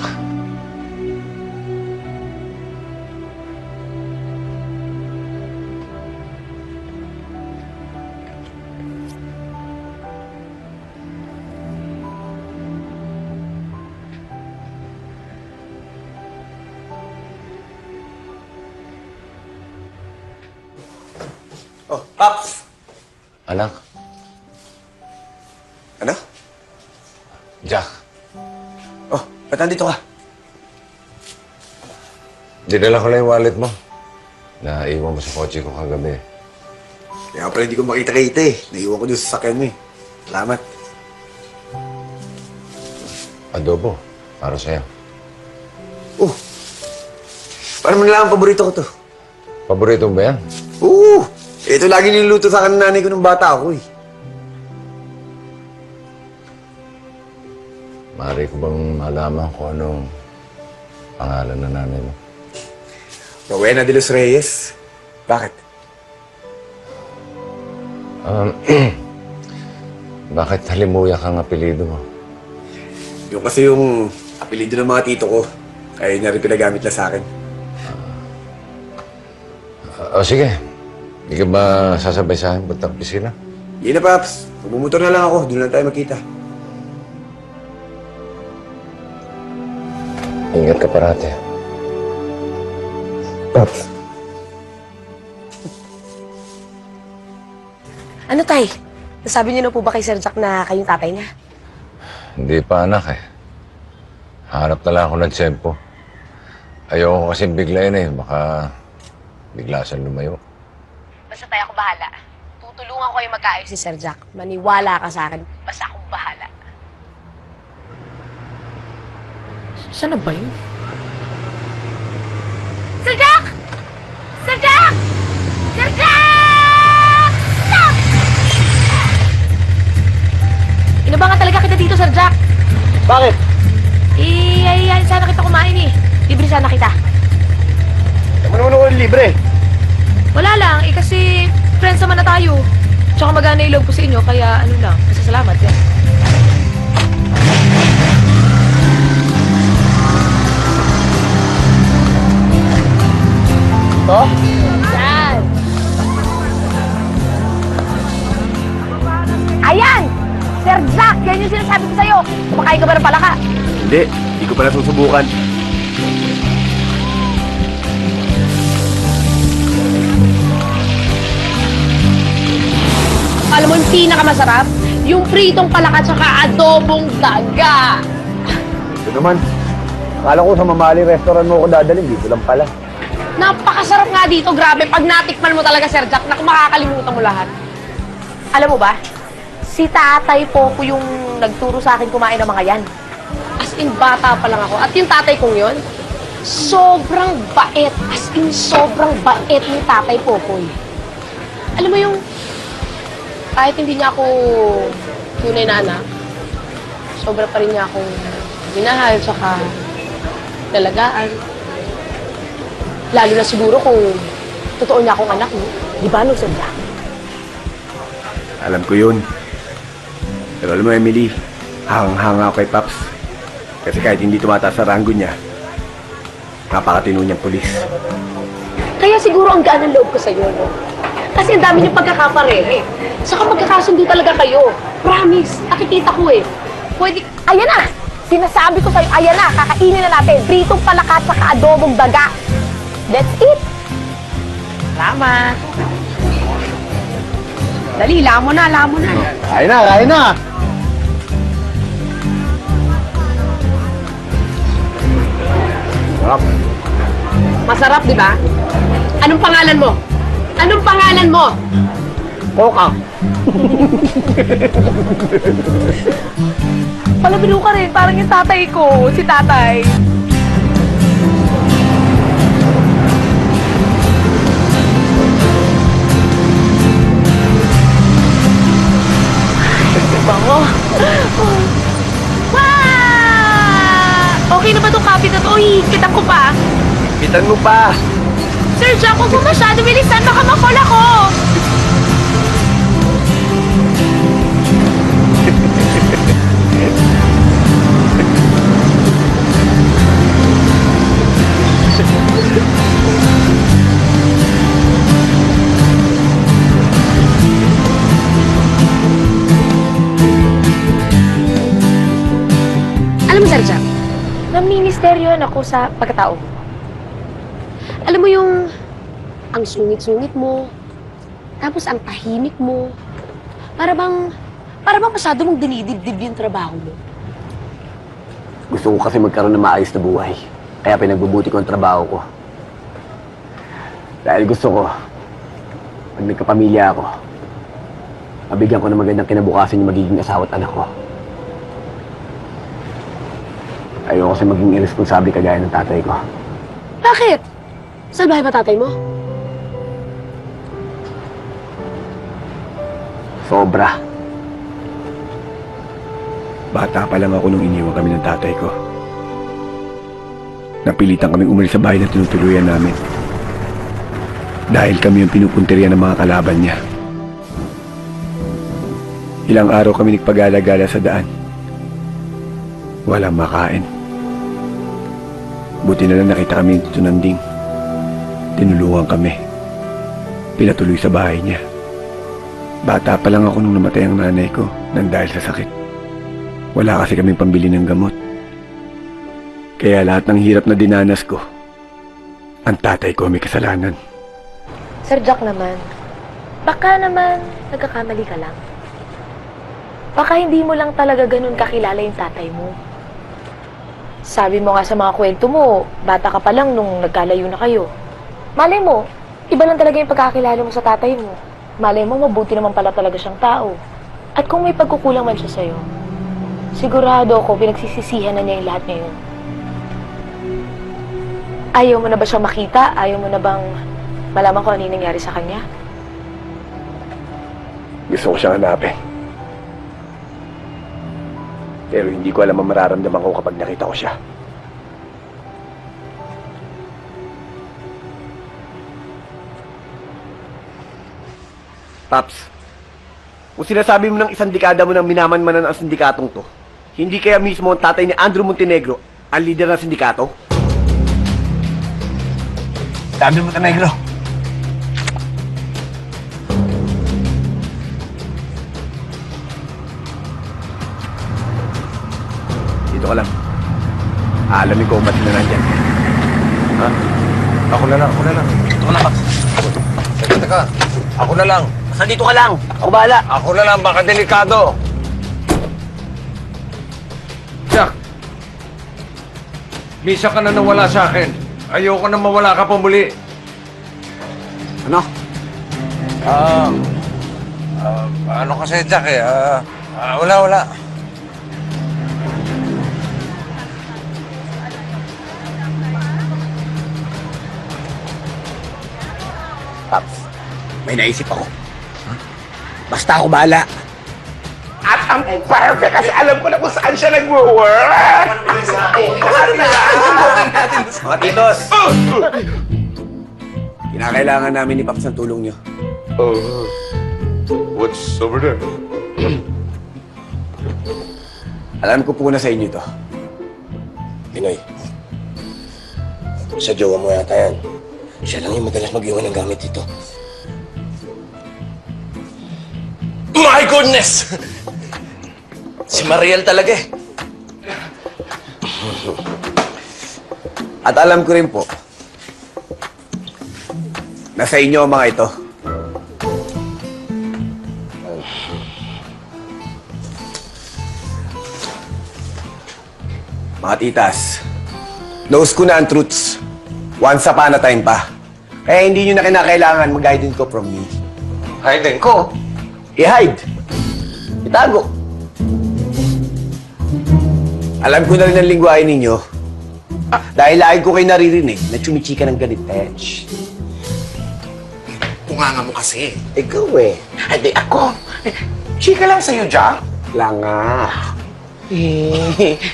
Oh, Paps! Anak? Ano? Jack. Oh, ba't nandito ka? Dinala ko lang yung wallet mo. Naiwan mo sa kotse ko kagabi. Kaya pala hindi ko makita-kita eh. Naiwan ko doon sa sakyan mo eh. Salamat. Adobo. Para sa'yo. Oh! Parang nalaman paborito ko to. Paborito mo ba yan? Oo! Ito lagi niluluto sa akin ng nanay ko nung bata ako eh. Maaari ko bang malaman kung anong pangalan ng nanay mo? Rowena de los Reyes. Bakit? Bakit Halimuyak ang apelido mo? Yung kasi yung apelido ng mga tito ko. Kaya yun na rin pinagamit na sa akin. Sige. Hindi ka ba sasabay sa akin puntang pisina? Yun na, Paps. Magmumotor na lang ako. Doon lang tayo magkita. Ingat ka parati. Paps. Ano, Tay? Nasabi niyo na po ba kay Sir Jack na kayong tatay niya? Hindi pa anak eh. Hanap na lang ako ng tiyempo. Ayoko kasi biglayin eh. Baka bigla siyang lumayo. Basta tayo, ako bahala. Tutulungan ko kayo magkaayos si Sir Jack. Maniwala ka sa akin. Basta akong bahala. Saan na ba yun? Sir Jack! Sir Jack! Sir Jack! Stop! Inabangan talaga kita dito, Sir Jack. Bakit? Sana kita kumain eh. Libre sana kita. Manuno ko libre. Wala lang, kasi friends naman na tayo. Tsaka magana yung loob ko sa inyo, kaya ano lang, masasalamat yan. To? Yan! Ayan! Sir Jack, yan yung sinasabi ko sa'yo. Kumakain ka ba ng palaka? Hindi ko pa nasusubukan. Alam mo yung pinakamasarap? Yung pritong palaka tsaka adobong daga. Ito naman. Akala ko sa mamahaling restaurant mo ako dadalhin. Dito lang pala. Napakasarap nga dito, grabe. Pag natikman mo talaga, Sir Jack, naku, makakalimutan mo lahat. Alam mo ba, si Tatay Popo yung nagturo sa akin kumain ng mga yan. As in, bata pa lang ako. At yung tatay kong yun, sobrang bait. As in, sobrang bait ni Tatay Popoy. Alam mo yung, kahit hindi niya ako tunay na anak, sobra pa rin niya akong minahal, tsaka dalagaan. Lalo na siguro kung totoo niya akong anak, no? Di ba, no, Sir Jack? Alam ko yun. Pero alam mo, Emily, hangang-hanga ako kay Paps. Kasi kahit hindi tumataas sa ranggo niya, napakatino niyang pulis. Kaya siguro ang gaan ng loob ko sa'yo, no? Kasi ang dami niyong pagkakaparehe. Saka magkakasundo talaga kayo. Promise, nakikita ko eh. Pwede, ayan na! Sinasabi ko sa'yo, ayan na, kakainin na natin. Pritong palaka at saka adobong daga. That's it! Salamat. Dali, lamo na, lamo na. Kain na, kain na! Sarap. Masarap, di ba? Anong pangalan mo? Anong pangalan mo? Coca. Palabiro ka rin, parang yung tatay ko, si tatay. Bango. Okay na ba itong copy na to? Uy, kitan ko pa. Bitan mo pa. Sir Jack, huwag mo masyado bilisan, baka makol ako. Alam mo, Sir Jack, Namimisteryohan ako sa pagkatao mo. alam mo yung ang sungit-sungit mo, tapos ang tahimik mo, para bang masyado mong dinidibdib yung trabaho mo. Gusto ko kasi magkaroon ng maayos na buhay. Kaya pinagbubuti ko ang trabaho ko. Dahil gusto ko, pag nagkapamilya ako, mabigyan ko ng magandang kinabukasan yung magiging asawa at anak ko. Ayoko kasi maging irresponsable kagaya ng tatay ko. Bakit? Salbahe ba tatay mo? Sobra. Bata pa lang ako nung iniwan kami ng tatay ko. Napilitan kaming umalis sa bahay na tinutuluyan namin. Dahil kami ang pinupunteriya ng mga kalaban niya. Ilang araw kami nagpagala-gala sa daan. Walang makain. Buti na lang nakita kami dito ng ding. Tinulungan kami. Pinatuloy sa bahay niya. Bata pa lang ako nung namatay ang nanay ko nang dahil sa sakit. Wala kasi kaming pambili ng gamot. Kaya lahat ng hirap na dinanas ko, ang tatay ko may kasalanan. Sir Jack naman, baka naman nagkakamali ka lang. Baka hindi mo lang talaga ganun kakilala yung tatay mo. Sabi mo nga sa mga kwento mo, bata ka pa lang nung nagkalayo na kayo. Malay mo, iba lang talaga yung pagkakilala mo sa tatay mo. Malay mo, mabuti naman pala talaga siyang tao. At kung may pagkukulang man siya sa'yo, sigurado ako pinagsisisihan na niya yung lahat ngayon. Ayaw mo na ba siyang makita? Ayaw mo na bang malaman kung ano yung nangyari sa kanya? Gusto ko siyang hanapin. Pero hindi ko alam ang mararamdaman ko kapag nakita ko siya. Paps, kung sinasabi mo ng isang dekada mo nang minamanmanan ang sindikatong to, hindi kaya mismo ang tatay ni Andrew Montenegro ang leader ng sindikato? Andrew Montenegro. Dito ka lang. Aalamin ko kung ba't na nandyan. Ha? Ako na lang. Dito ka lang, Paps. Teka. Ako na lang. Basta dito ka lang. Ako bahala. Ako na lang, baka delikado. Jack, misa ka na nawala sa akin. Ayoko na mawala ka pa muli. Ano? Ano kasi, Jack eh? Wala. Paps, may naisip ako. Basta ako bahala. At ang perfect kasi alam ko na kung saan siya nag-work. Mga titos! Kinakailangan namin ni Paps ng tulong niyo. What's over there? Alam ko po na sa inyo to. Pinoy, sa jowa mo yata yan. Siya lang yung madalas mag-iwan ng gamit dito. My goodness! Si Mariel talaga eh. At alam ko rin po Nasa inyo ang mga ito. Mga titas, knows ko na ang truths. Once upon a time pa. Kaya hindi nyo na kinakailangan mag-hide ko from me. Hide ko? I-hide. Itago. Alam ko na rin ang lingwahe ninyo. Dahil lagi ko kayo naririnig na chumichika ng ganit. Kunganga mo kasi. Ikaw eh. Ay, di ako. Chika lang sa'yo, Jack. Langa.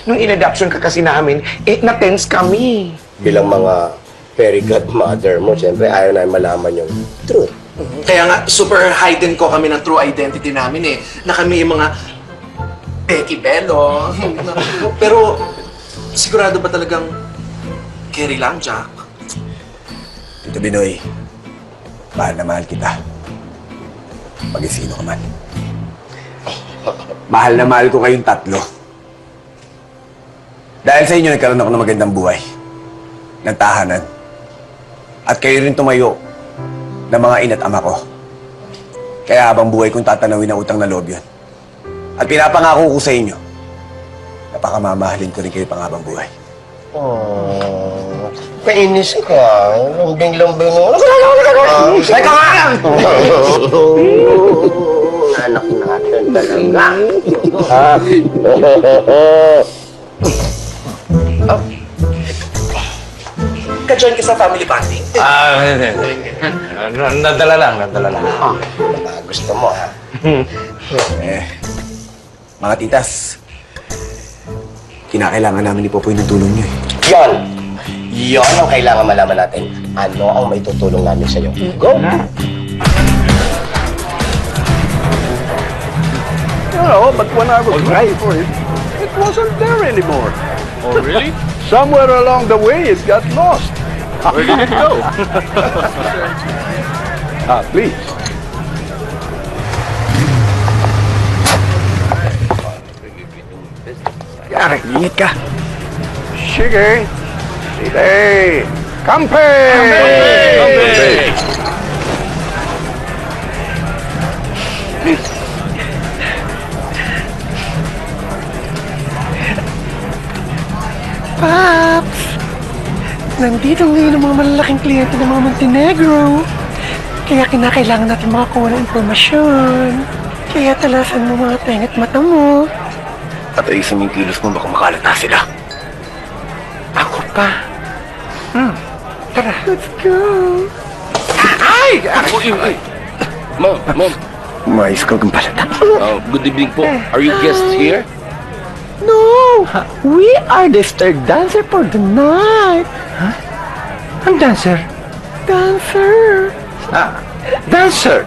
Nung in-adoption ka kasi namin, na-tense kami. Bilang mga fairy godmother mo, siyempre ayaw na malaman yung truth. Kaya nga, super hidden ko kami ng true identity namin na kami yung mga Becky Bello. Pero, sigurado ba talagang Kerry lang, Jack? Tito Binoy, mahal na mahal kita. Mag-isino ka man. Mahal na mahal ko kayong tatlo. Dahil sa inyo, nagkaroon ako ng magandang buhay. Ng tahanan. At kayo rin tumayo ng mga ina't ama ko. Kaya habang buhay kong tatanawin ang utang na loob yun. At pinapangako ko sa inyo, napakamamahalin ko rin kayo panghabang buhay. Oh, kainis ka. Lambing-lambing mo. Ay, ka nga! Anak natin talaga. Ka-join ka sa family bonding? Nadala lang. Gusto mo, ha? Mga titas, kinakailangan namin ni Popoy ng tulong niyo eh. Yon! Yon ang kailangan malaman natin. Ano ang may tutulong namin sa'yo? Go! No, but when I was ready for it, it wasn't there anymore. Oh, really? Somewhere along the way, it got lost. Where did it go? Please. Yari, ingit ka. Sige. Sige. Kampe! Paps! Nandito ngayon ang mga malalaking kliyente ng mga Montenegro. Kaya kinakailangan natin makakuha ng impormasyon. Kaya talasan mo mga tenga't mata mo. At ayusin mo yung kilos mo, baka makalata sila. Ako pa. Tara. Let's go. Ay! Mom. Mais ko kang palata. Good evening po. Are you guests here? No! We are the star dancer for the night. Huh? Ang dancer? Dancer. Dancer?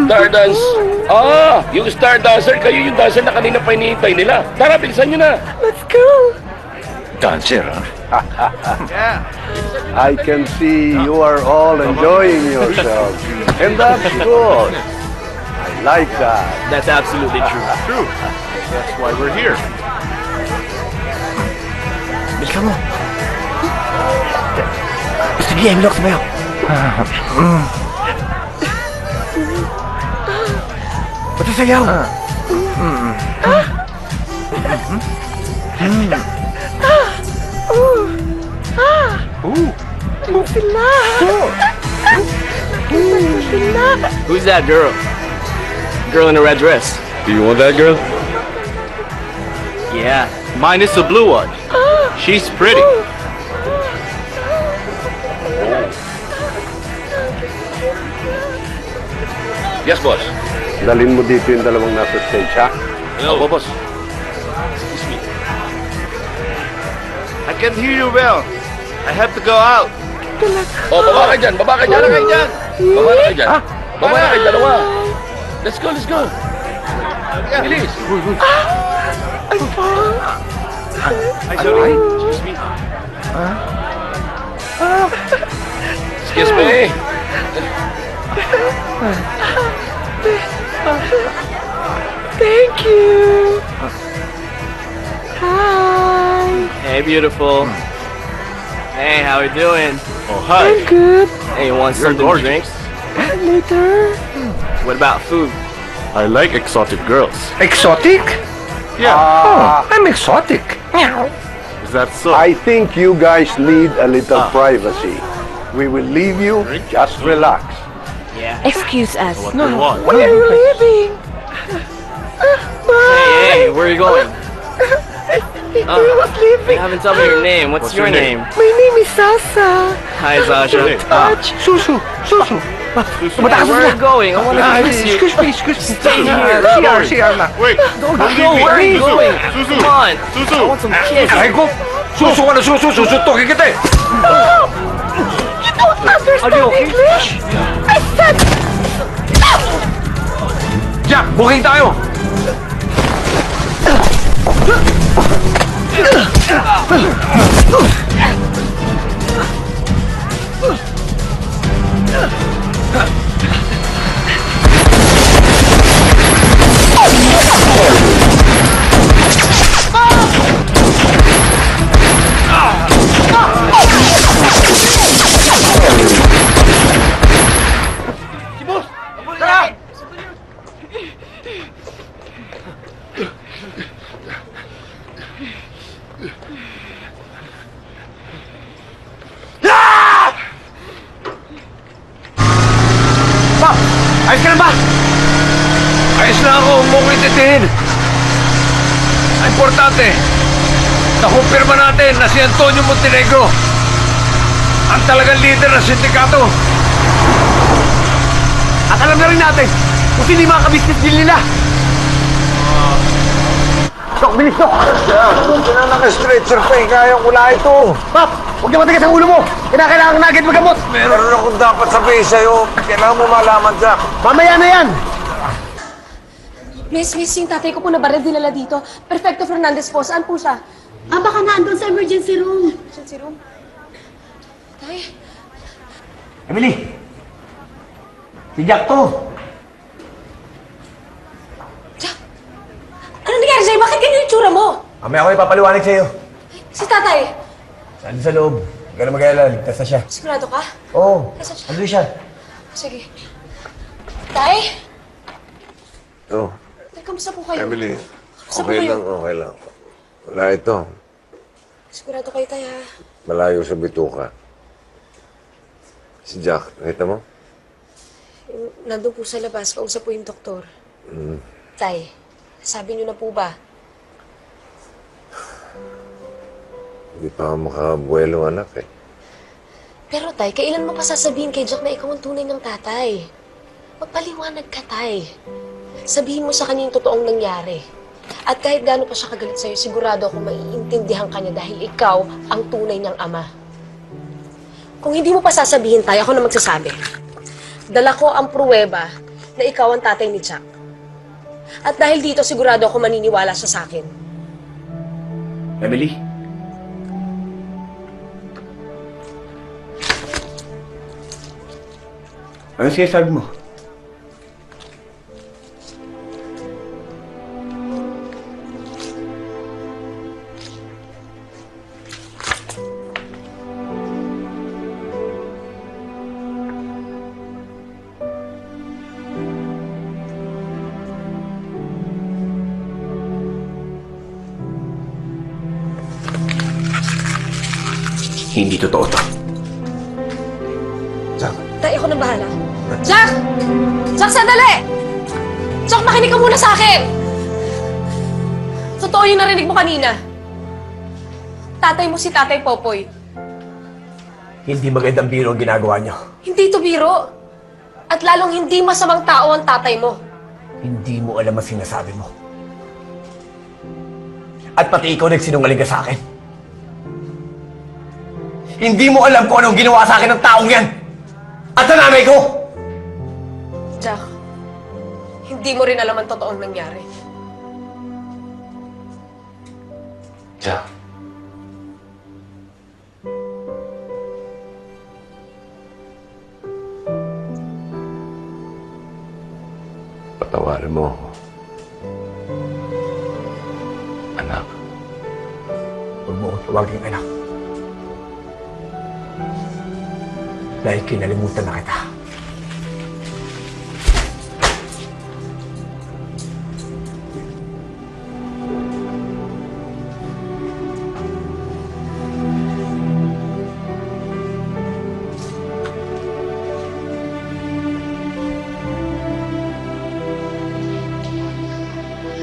Star dance? Ah, yung star dancer, kayo yung dancer na kanina pa hinihintay nila. Tara, bilisan nyo na. Let's go. Dancer, huh? I can see you are all enjoying yourselves. And that's good. I like that. That's absolutely true. True. That's why we're here. Bilisan mo. Gusto niya, Emilok, sumayaw. Patasayaw. Sila. Sila. Who's that girl? Girl in a red dress. Do you want that girl? Yeah, mine is the blue one. She's pretty. Yes, boss. Dalhin mo dito yung dalawang nasa stage, ha? No, boss. Excuse me. I can't hear you well. I have to go out. Oh, baba ka dyan! Baba ka dyan! Baba ka dyan! Baba na kayo dyan! Baba na kayo, dalawa! Let's go, let's go! Bilis! I'm fine. Excuse me. Excuse me! Thank you. Hi. Hey, beautiful. Hey, how we doing? Oh, hi. I'm good. Hey, you want something to drink? Later. What about food? I like exotic girls. Exotic? Yeah. I'm exotic. Is that so? I think you guys need a little privacy. We will leave you. Just relax. Yeah. Excuse us. What do you want? Why are you leaving? Hey, where are you going? I was leaving. You haven't told me your name. What's your name? My name is Sasa. Hi, Sasha. Touch. Susu. Hey, where are you going? I want to see you. Excuse me. Stay here. CR na. Wait. Don't go. Where are you going? Susu. Come on. Susu. I want some kiss. Aray ko! Susu ka na susu! Susuntokin kita eh! You don't understand English. I said... Jack, booking tayo! Pop! Ayos ka na ba? Ayos na ako, huwag mo ko ititihin. Ang importante, nakumpirma natin na si Antonio Montenegro ang talagang leader ng sindikato. At alam na rin natin kung sino yung mga kabisnes deal nila. Sok, bilis, Sok! Kung na naka-stretcher pa eh, kaya wala ito. Pop! Huwag niyo matigas ang ulo mo! Kinakailangan na agad magamot! Meron akong dapat sabihin sa'yo. Kailangan mo malaman, Jack. Mamaya na yan! Miss, yung tatay ko po na baril dinala dito. Perfecto Fernandez po. Saan po siya? Baka nandun sa emergency room. Emergency room? Tay? Emily! Si Jack to! Ano nangyari sa'yo? Bakit ganyan yung tsura mo? Mamaya ako ipapaliwanag sa'yo. Si tatay? Saan sa loob? Huwag ka na mag-alala, ligtas na siya. Sigurado ka? Oo, Nasaan siya? andun siya. Sige. Tay? Oh, Tay, kamusta po kayo? Emily. Kamusta po Okay kayo? lang, okay lang. Wala ito. Sigurado kayo, tay, ha? Malayo sa bituka. Si Jack, nakita mo? Nandun po sa labas. Kausap po yung doktor. Tay, sabi niyo na po ba? Hindi pa ako makabuelo, anak eh. Pero tay, kailan mo pa sasabihin kay Jack na ikaw ang tunay ng tatay? Magpaliwanag ka, tay. Sabihin mo sa kanya yung totoong nangyari. At kahit gaano pa siya kagalit sa'yo, sigurado ako maiintindihan ka niya dahil ikaw ang tunay niyang ama. Kung hindi mo pa sasabihin, tay, ako na magsasabi. Dala ko ang pruweba na ikaw ang tatay ni Jack. At dahil dito, sigurado ako maniniwala siya sa akin. Emily? Ano sinasabi mo? Hindi totoo to. Jack. Tay, ako na bahala. Jack! Jack, sandali! Jack, makinig ka muna sa akin! Totoo yung narinig mo kanina. Tatay mo si Tatay Popoy. Hindi magandang biro ang ginagawa niyo. Hindi to biro. At lalong hindi masamang tao ang tatay mo. Hindi mo alam ang sinasabi mo. At pati ikaw nagsinungaling ka sa akin. Hindi mo alam kung anong ginawa sa akin ng taong yan! At sa nanay ko! Jack, hindi mo rin alam ang totoong nangyari. Jack. Patawarin mo ako. Anak. Huwag mo tawagin anak. dahil kinalimutan na kita.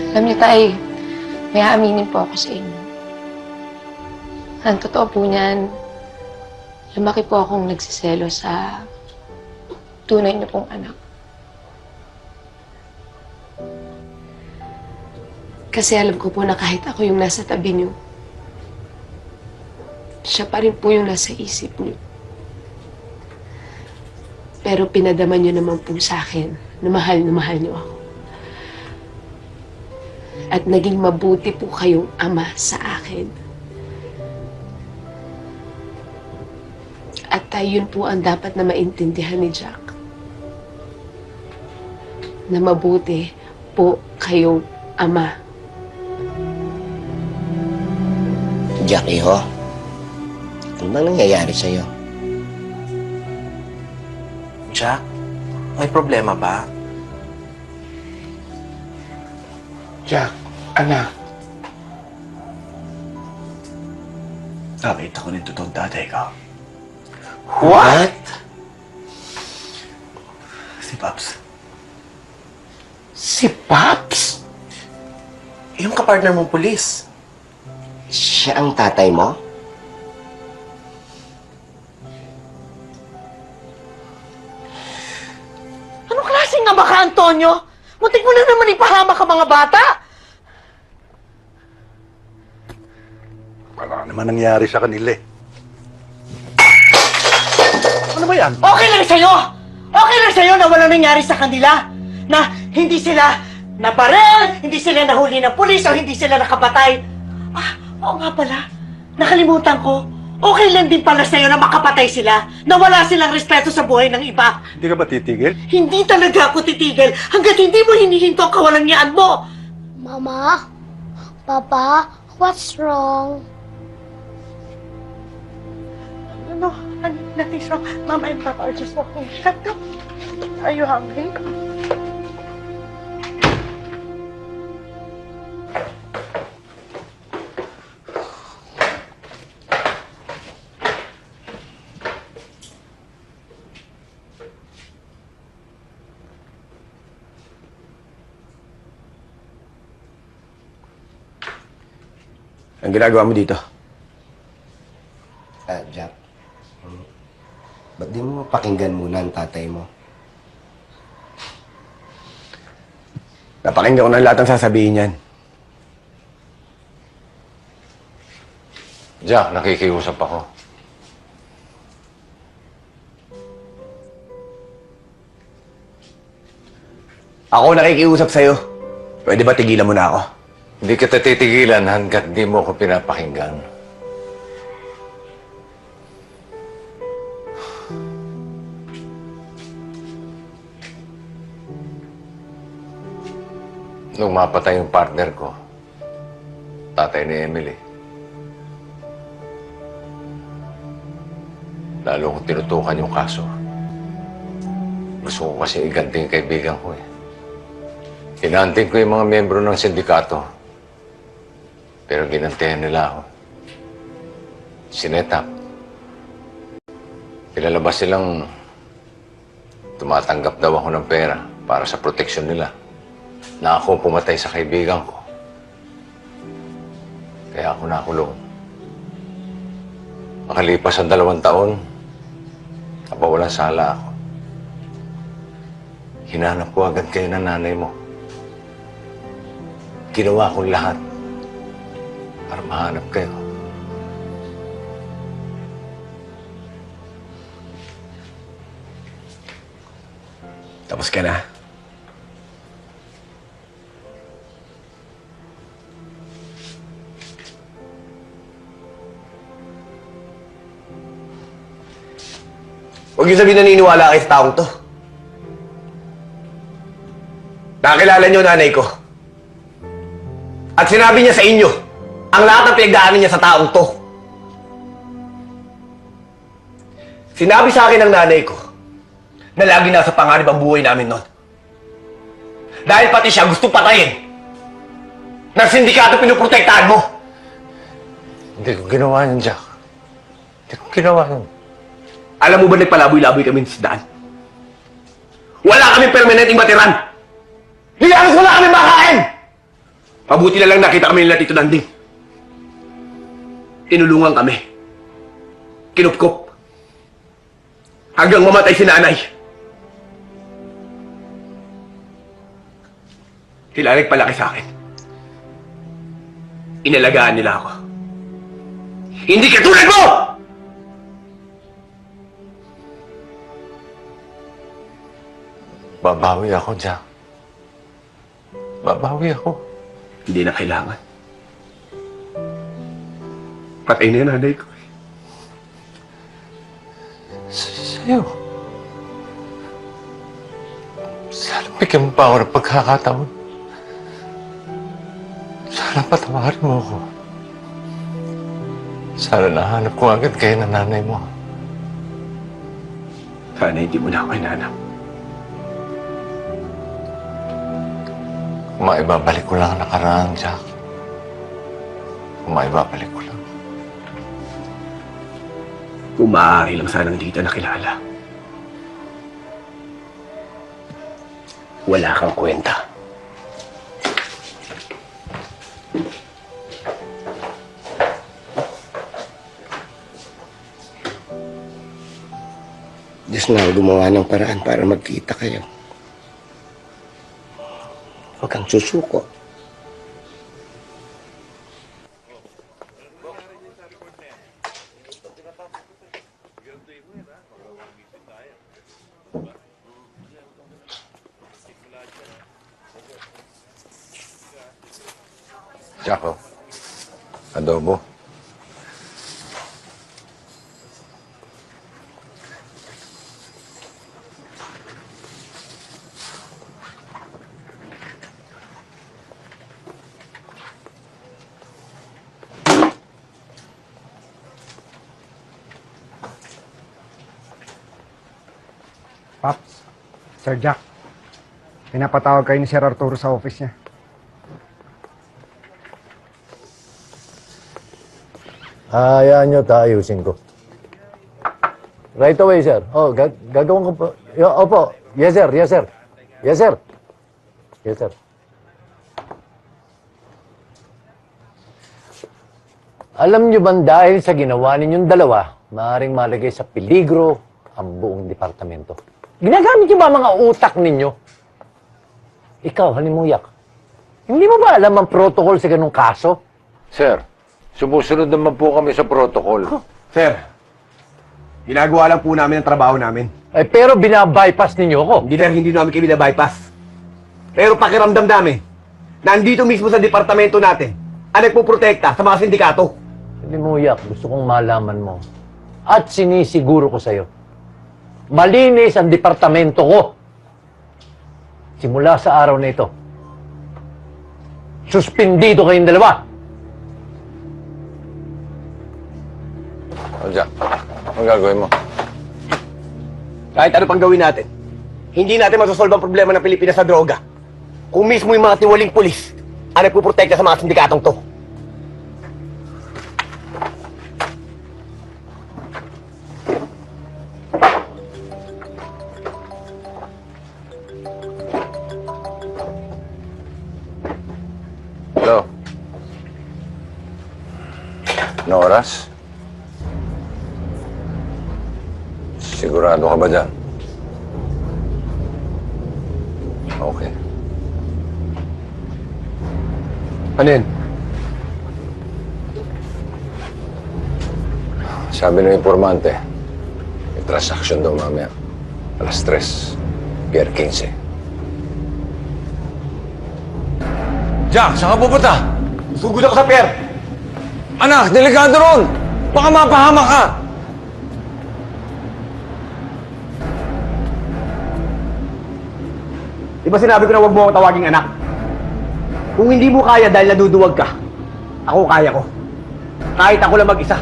Alam niyo, Tay, may aaminin po ako sa inyo. Ang totoo po niyan, lumaki po akong nagsiselo sa tunay niyo pong anak. Kasi alam ko po na kahit ako yung nasa tabi niyo, siya pa rin po yung nasa isip niyo. Pero pinadama niyo naman po sa akin na mahal niyo ako. At naging mabuti po kayong ama sa akin. At yun po ang dapat na maintindihan ni Jack. Na mabuti po kayong ama. Jack, iho. Ano bang nangyayari sa'yo? Jack, may problema ba? Jack, anak. Nakita ko ng totoong tatay ko. What? Si Pops. Si Pops? Yung kapartner mong pulis. Siya ang tatay mo? Anong klaseng ama ka, Antonio? Muntik mo na naman ipahamak ka mga bata! Wala naman nangyari sa kanila eh. Ano ba yan? Okay lang sa'yo! Okay lang sa'yo na walang nangyari sa kanila! Na hindi sila nabarel, hindi sila nahuli ng pulis, o hindi sila nakapatay. Ah, oo nga pala. Nakalimutan ko. Okay lang din pala sa'yo na makapatay sila, na wala silang respeto sa buhay ng iba. Hindi ka ba titigil? Hindi talaga ako titigil hanggat hindi mo hinihinto ang kawalangyaan mo. Mama? Papa? What's wrong? No, nothing's wrong. Mama and Papa are just walking. Shut up. Are you hungry? Ang ginagawa mo dito? Jack. Ba't di mo pakinggan muna ang tatay mo? Napakinggan ko ng lahat ng sasabihin niyan. Jack, nakikiusap ako. Ako nakikiusap sa'yo. Pwede ba tigilan mo na ako? Hindi kita titigilan hanggat di mo ko pinapakinggan. Nung mapatay yung partner ko, tatay ni Emily, lalo kong tinutukan yung kaso. Gusto ko kasi iganti yung kaibigan ko eh. Hinanting ko yung mga miyembro ng sindikato. Pero ginantihan nila ako. Sinetap. Pinalabas silang tumatanggap daw ako ng pera para sa proteksyon nila. Na ako pumatay sa kaibigan ko. Kaya ako nakulong. Makalipas ang 2 taon, napawalan sala ako. Hinanap ko agad kayo ng nanay mo. Ginawa ko lahat para mahanap kayo. Tapos ka na. Huwag niyo sabihin naniniwala kayo sa taong to. Nakakilala niyo nanay ko. At sinabi niya sa inyo ang lahat ng pinagdaanan niya sa taong to. Sinabi sa akin ng nanay ko na lagi nasa panganib ang buhay namin noon. Dahil pati siya gusto patayin ng sindikato pinuprotektahan mo. Hindi ko ginawa yun, Jack. Hindi ko ginawa yun. Alam mo ba nagpalaboy-laboy kami sa daan? Wala kaming permanenteng matiran! Hilalos wala kaming makain! Mabuti na lang nakita kami nila Tito Nanding. Tinulungan kami. Kinupkop. Hanggang mamatay si nanay. Sila nagpalaki sa akin. Inalagaan nila ako. Hindi katulad mo! Babawi ako, Jack. Babawi ako. Hindi na kailangan. Patay na yung nanay ko. Sa'yo. Sana bigyan mo pa ako ng pagkakataon. Sana patawarin mo ako. Sana nahanap ko agad kayo ng nanay mo. Sana hindi mo na ako hinanap. Kung maibabalik ko lang ang nakaraan, Jack. Kung maibabalik ko lang. Kung maaari lang sanang dito nakilala. Wala kang kwenta. Diyos na ang gumawa ng paraan para magkita kayo. Huwag kang susuko. Jaco, adobo. Paps, Sir Jack, pinapatawag kayo ni Sir Arturo sa office niya. Hayaan nyo, taayusin ko. Right away, sir. Oh, gagawin ko po. Opo. Yes, sir. Yes, sir. Yes, sir. Yes, sir. Alam nyo ba dahil sa ginawa ninyong dalawa, maaaring malagay sa peligro ang buong departamento? Ginagamit nyo ba ang mga utak ninyo? Ikaw, halimuyak. Hindi mo ba alam ang protocol sa ganung kaso? Sir, sumusunod naman po kami sa protocol. Sir, ginagawa lang po namin ang trabaho namin. Eh, pero binabypass ninyo ako. Hindi namin kayo binabypass. Pero pakiramdam namin, nandito mismo sa departamento natin, ang nagpuprotekta sa mga sindikato. Halimuyak, gusto kong malaman mo. At sinisiguro ko sa'yo, malinis ang departamento ko. Simula sa araw na ito, suspindido kayong dalawa. O, Jack, ang gagawin mo? Kahit ano pang gawin natin, hindi natin masosolve ang problema ng Pilipinas sa droga. Kung mismo yung mga tiwaling pulis ang nagpuprotekta sa mga sindikatong to. Hello? Ano oras? Sigurado ka ba dyan? Okay. Ano yun? Sabi ng informante, may transaction daw mamaya. Alas 3, Pier 15. Jack, saan ka pupunta? Sugod ako sa pier! Anak, delikado ron! Baka mapahama ka! Di ba sinabi ko na huwag mo akong tawaging anak? Kung hindi mo kaya dahil naduduwag ka, ako kaya ko. Kahit ako lang mag-isa.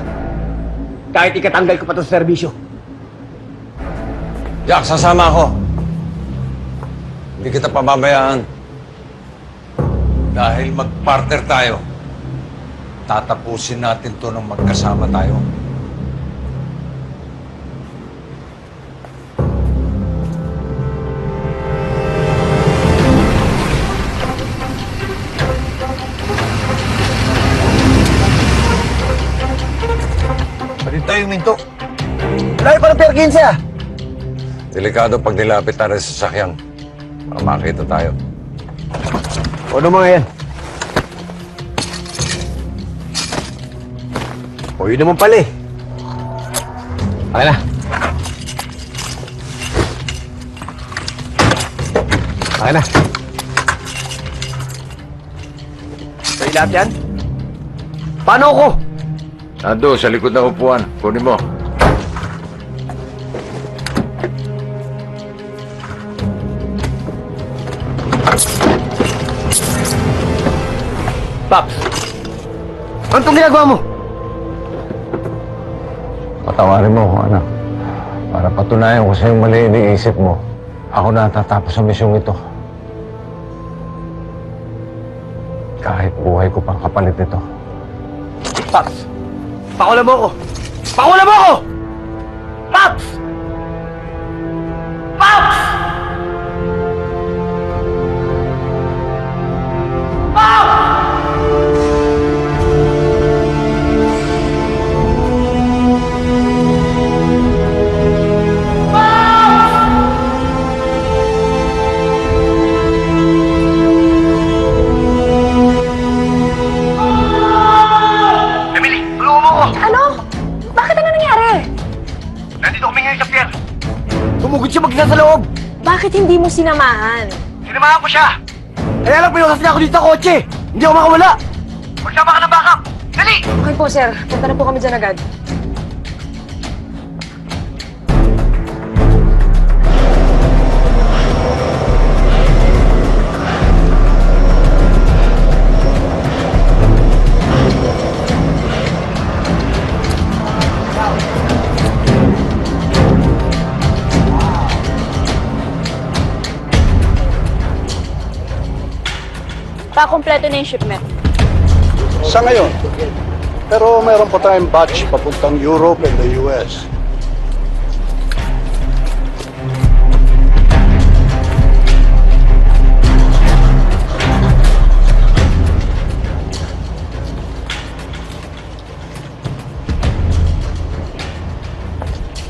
Kahit ikatanggal ko pa to sa serbisyo. Jack, sasama ako. Hindi kita pababayaan. Dahil mag-partner tayo, tatapusin natin to nang magkasama tayo. Pwede tayo minto. Layo pa ng Pier 15 ah. Delikado pag nilapit tayo sa sasakyan. Baka makita tayo. Ano mga yan? O yun naman pala eh. Okay na. Okay na. Sa'yo lahat yan? Paano ako? Nando, sa likod ng upuan. Kunin mo. Paps, ano itong ginagawa mo? Patawarin mo ako, anak. Para patunayan ko sa'yo mali iniisip mo. Ako na tatapos sa misyong ito. Kahit buhay ko pang kapalit nito. Paps, pakulan mo ako! Pakulan mo ako! Paps! Paps! Tumugod siya magkita sa loob! Bakit hindi mo sinamahan? Sinamahan ko siya! Kaya lang pinukas niya ako dito sa kotse! Hindi ako makawala! Magsama ka ng backup! Dali! Okay po, sir. Punta na po kami dyan agad. Pakompleto na yung shipment. Sa ngayon. Pero mayroon pa tayong batch papuntang Europe and the US.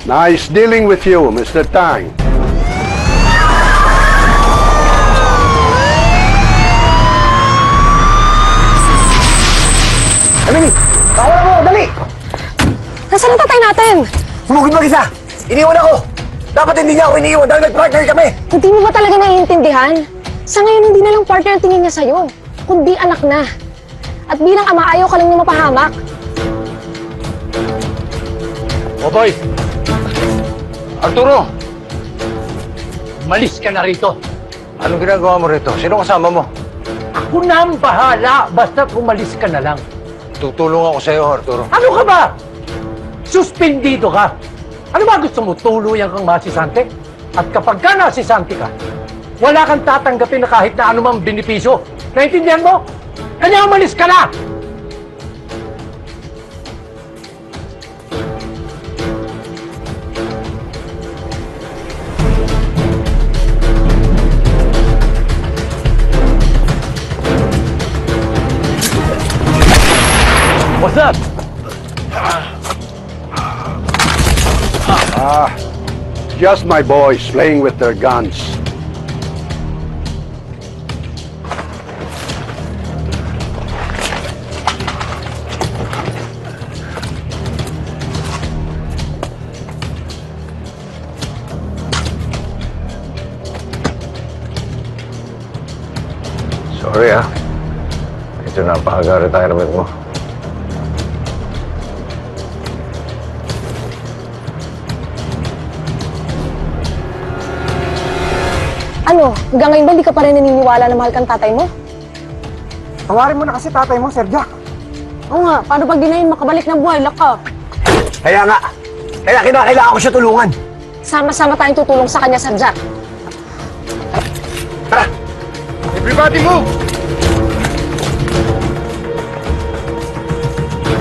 Nice dealing with you, Mr. Tang. Emily! Pakawala mo! Dali! Nasaan ang tatay natin? Sumugod mag-isa! Iniwan ako! Dapat hindi niya ako iniiwan dahil nag-partner kami! Hindi mo ba talaga naiintindihan? Sa ngayon, hindi na lang partner ang tingin niya sa'yo, kundi anak na. At bilang ama, ayaw ka lang niya mapahamak. O boy! Arturo! Malis ka na rito. Anong ginagawa mo rito? Sino kasama mo? Ako na ang bahala, basta umalis ka na lang. Tutulong ako sa'yo, Arturo. Ano ka ba? Suspendido ka. Ano ba gusto mo? Tuluyan kang masisante? At kapag ka nasisante ka, wala kang tatanggapin na kahit na anumang benepisyo. Naintindihan mo? Kanya umalis ka na! What's up? Just my boys playing with their guns. Sorry Medyo napaka-retirement mo. Ano, hanggang ngayon ba hindi ka pa rin naniniwala na mahal kang tatay mo? Tawarin mo na kasi tatay mo, Sir Jack. Oo nga, paano pag di na yun makabalik ng buhay, laka? Kaya nga, kailangan ko siya tulungan. Sama-sama tayong tutulong sa kanya, Sir Jack. Everybody move!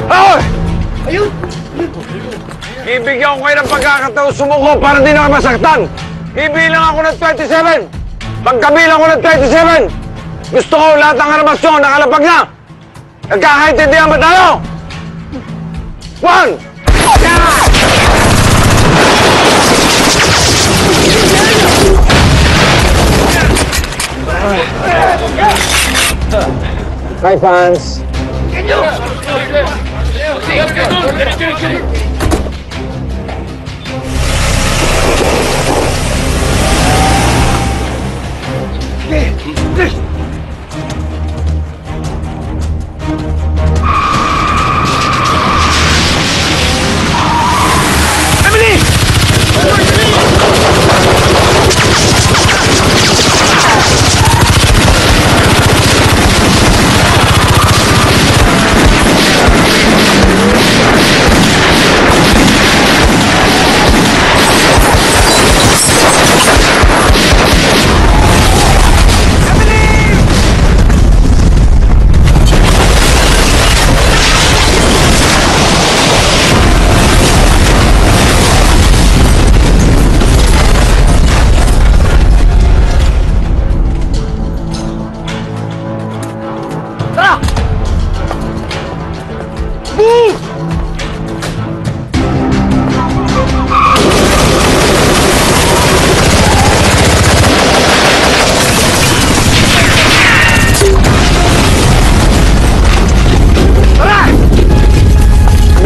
Hoy! Ayun! Ibigyan ko kayo ng pagkakataon sumuko para di na masaktan. Ibilang ako ng 27. Pagkabilang ko ng 27, gusto ko lahat ng armasyon nakalapag na. Nagkakaintindihan ba tayo? 1! Hi, fans.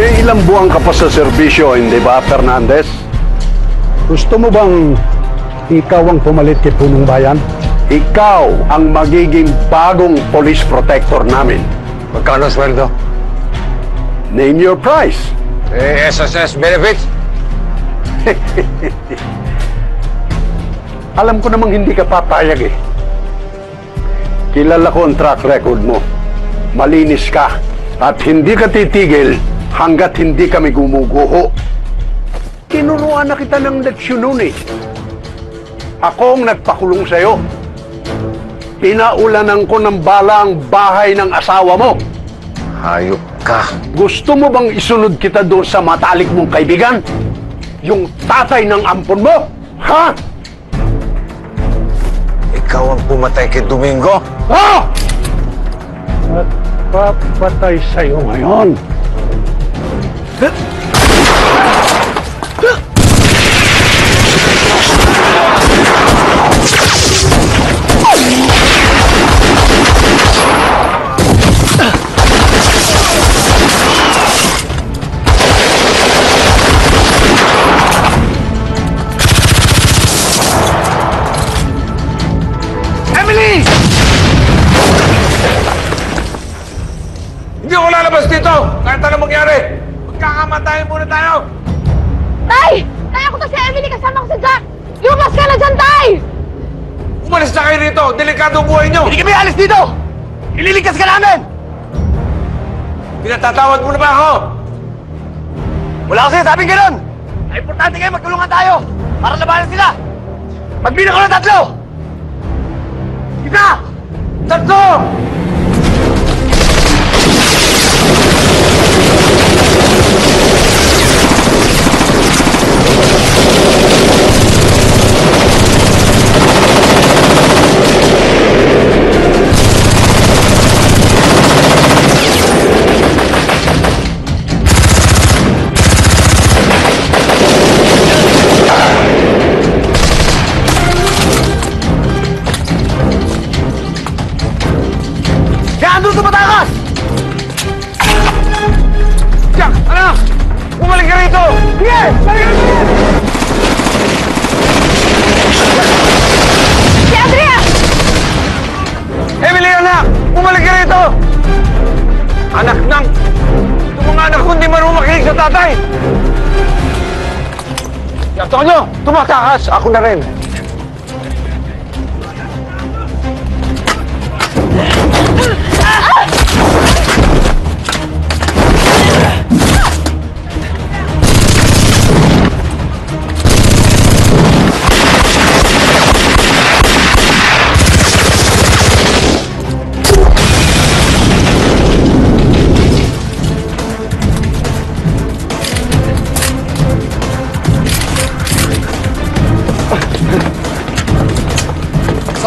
May ilang buwan ka pa sa serbisyo, hindi ba, Fernandez? Gusto mo bang ikaw ang pumalit kay Punong Bayan? Ikaw ang magiging bagong police protector namin. Magkano sweldo? Name your price. SSS benefits? Alam ko namang hindi ka papayag eh. Kilala ko ang track record mo. Malinis ka. At hindi ka titigil hanggat hindi kami gumuguho. Tinuruan na kita ng leksyon nun eh. Ako ang nagpakulong sa'yo. Pinaulanan ko ng bala ang bahay ng asawa mo. Hayop ka. Gusto mo bang isunod kita doon sa matalik mong kaibigan? Yung tatay ng ampon mo? Ha? Ikaw ang pumatay kay Domingo? Ha? At papatay sa'yo ngayon. Emily! Hindi ako lalabas dito! Kahit ano mangyari! Magkakamatayin muna tayo! Tay! Tay, ako to si Emily, kasama ko si Jack! Lumabas ka na dyan, Tay! Umalis na kayo rito! Delikado ang buhay nyo! Hindi kami alis dito! Ililigtas ka namin! Pinatatawad mo na ba ako? Wala kasi sabing ganun! Ay, importante kayo magtulungan tayo para labanan sila! Magbilang ko ng 3! Isa! 3! Andun sa Batangas! Jack! Anak! Bumalik ka rito! Sige! Balik ka rito! Si Andrea! Emily, anak! Bumalik ka rito! Anak ng... Itong mga anak ko hindi marunong makinig sa tatay! Antonio! Tumatakas! Ako na rin!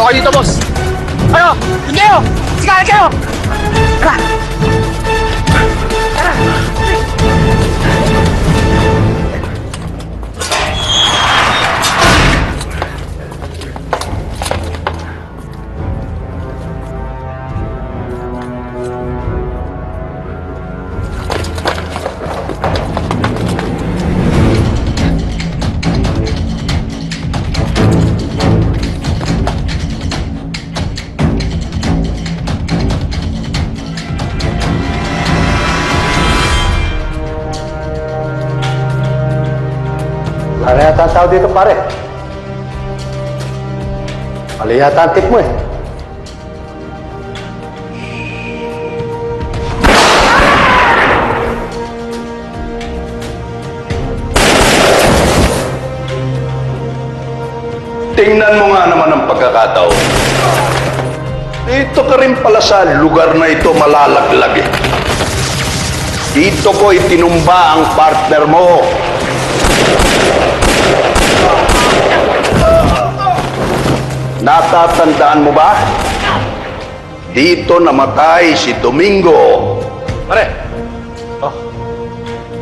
Pasok kayo dito, boss! Kayo! Yun kayo! Sigahan kayo! Tara! Tara! Wala na yata ang tao dito, pare. Mali yata ang tip mo eh. Tingnan mo nga naman ang pagkakataon. Dito ka rin pala sa lugar na ito malalaglag eh. Dito ko itinumba ang partner mo. Natatandaan mo ba? Dito namatay si Domingo. Pare! Oh,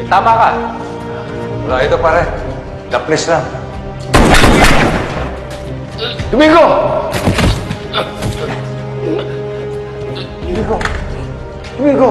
tama ka. Wala ito, pare. Lapnis lang. Domingo! Domingo! Domingo!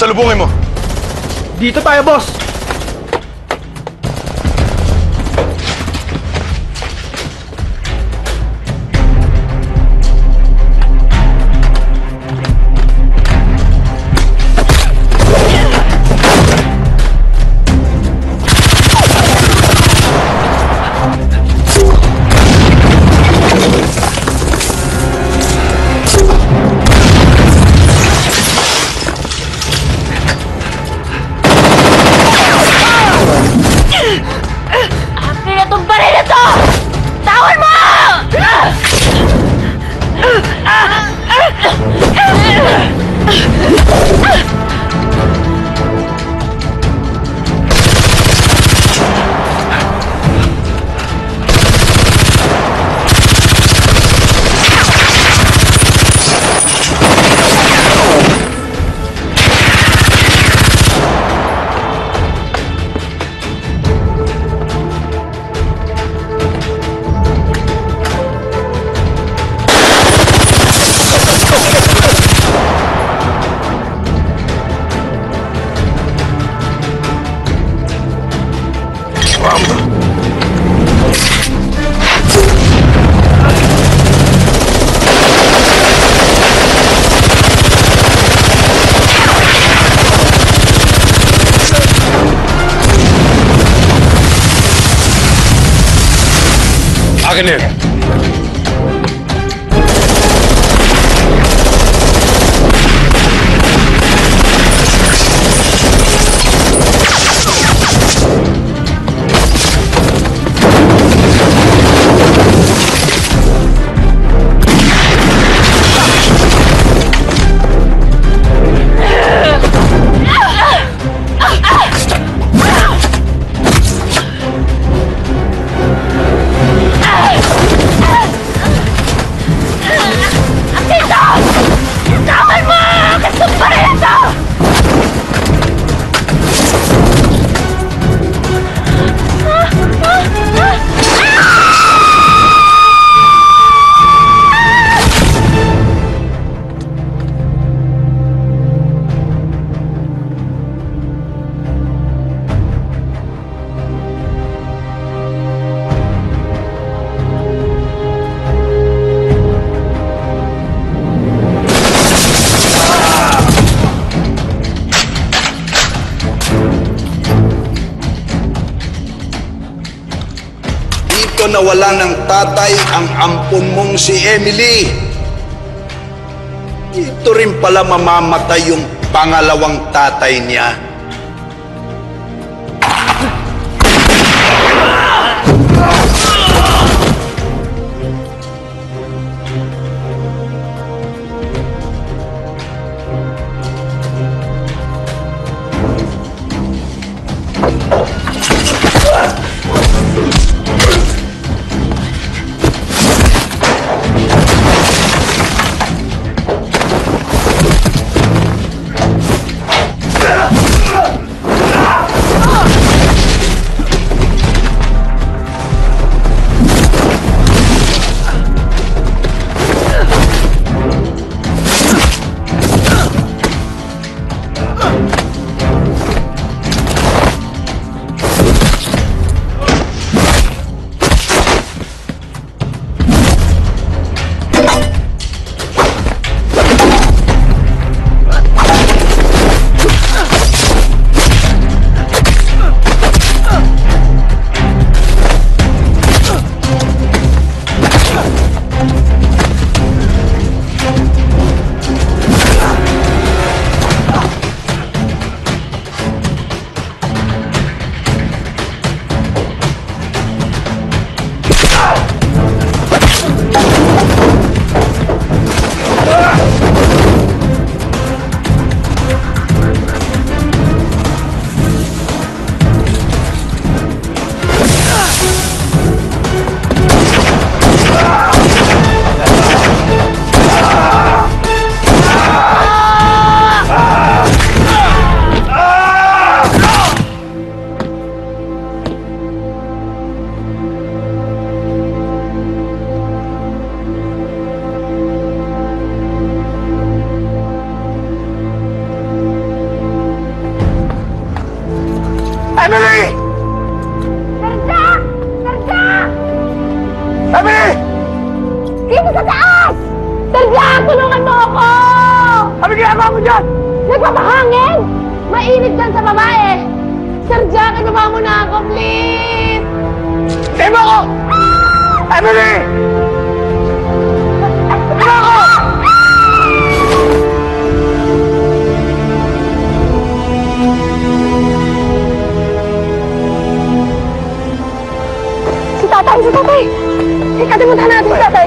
Salubungin mo. Dito tayo, boss! Pinatumba rin ito! Tawan mo! Akin yan. Ah! nawala ng tatay ang ampon mong si Emily. Ito rin pala mamamatay yung pangalawang tatay niya. Emily! Sir Jack! Emily! Dito sa taas! Sir Jack, tulungan mo ako! Ano ginagawa mo dyan? Nagpapahangin! Mainit dyan sa babae! Sir Jack, ibaba mo na ako, please! Hindi mo ako! Emily! Hindi mo ako! Si tatay! Ikatimutan natin si tatay!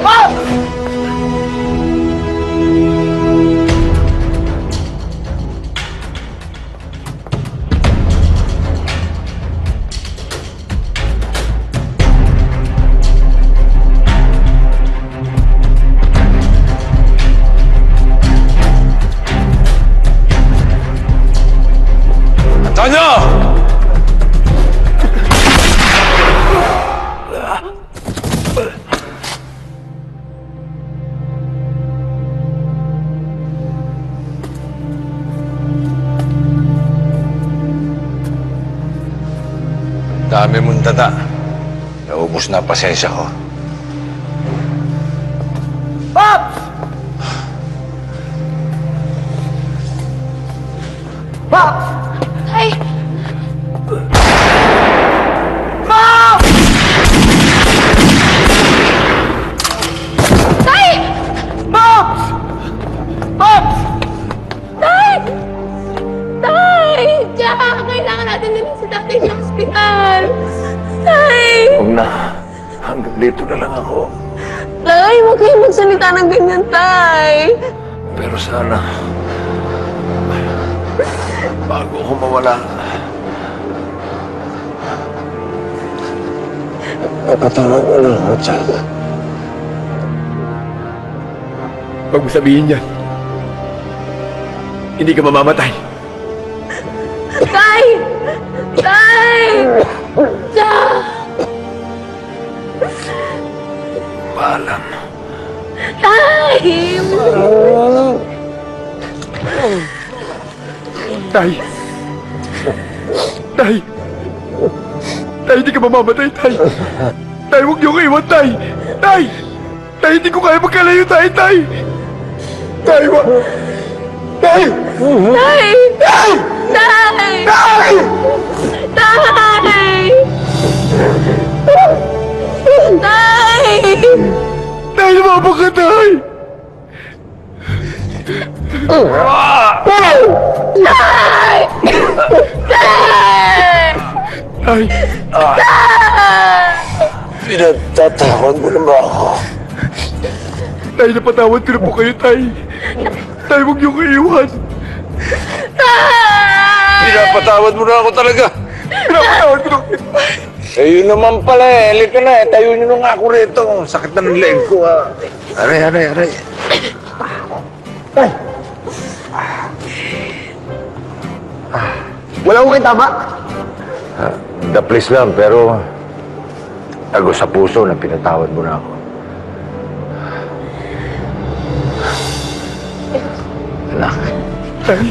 Antonio! Dami mong dada. Naubos na ang pasensya ko. Pops! Pops! Ay! Pops! Tay! Pops! Pops! Tay! Tay! Jack, kailangan natin din si tatay sa ospital. Tay! Huwag na. Hanggang dito na lang ako. Tay, huwag kayo magsalita ng ganyan, Tay. Pero sana, bago ako mawala, napatawag ko lang ako, Tsaka. Huwag mo sabihin yan. Hindi ka mamamatay. Tay! Tay! Jack! Paalam. Tay! Tay! Tay! Tay, hindi ka mamamatay, Tay! Tay, huwag niyo ko iwan, Tay! Tay! Tay, hindi ko kaya magkalayo tayo, Tay! Tay, wag! Tay! Tay! Tay! Tay! Tay! Tay! Tay! Tay, lumabang ka, Tay! Tay! Tay! Tay! Pinagtatawag mo na ba ako? Tay, napatawad ko na po kayo, Tay. Tay, huwag niyo ko iiwan. Pinapatawad mo na ako talaga. Pinapatawad ko na kayo. Eh, yun naman pala eh. Halika na eh. Tayo nyo nga ako rito. Sakit na ng leg ko ah. Aray. Wala ko kayo tama. The please lang, pero tago sa puso na pinatawad mo na ako. Anak. Tay.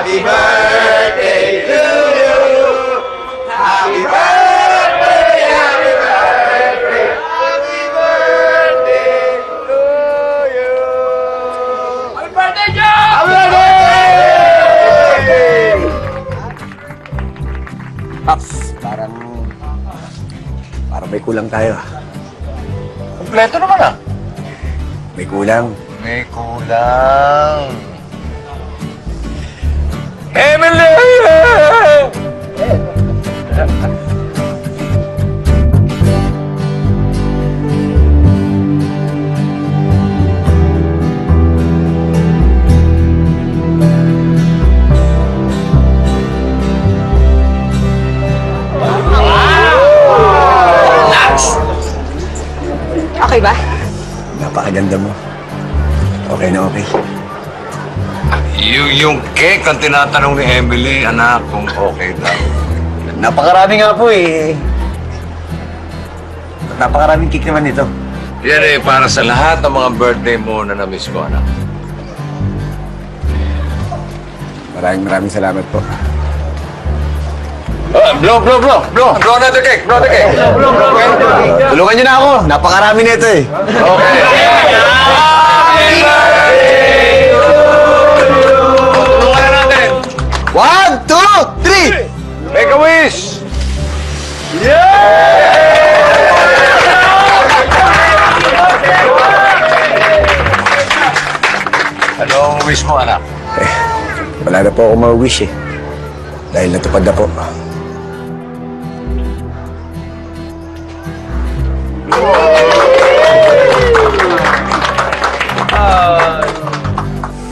Happy birthday to you. Happy birthday, happy birthday, happy birthday to you. Happy birthday, Joe! Happy birthday! Paps, parang may kulang tayo. Kompleto naman ah. May kulang. May kulang. Emily! Okay ba? Napakaganda mo. Okay na okay. Yung cake ang tinatanong ni Emily, anak, kung okay daw. Napakarami nga po eh. Napakaraming cake naman ito. Yan eh, para sa lahat ng mga birthday mo na na-miss ko, anak. Maraming salamat po. Blow another cake, blow the cake. Tulungan niyo na ako. Napakarami nito eh. Okay. Tulungan na natin. 1, 2, 3! Make a wish! Anong wish mo, anak? Wala na po ako ma-wish eh. Dahil natupad na po.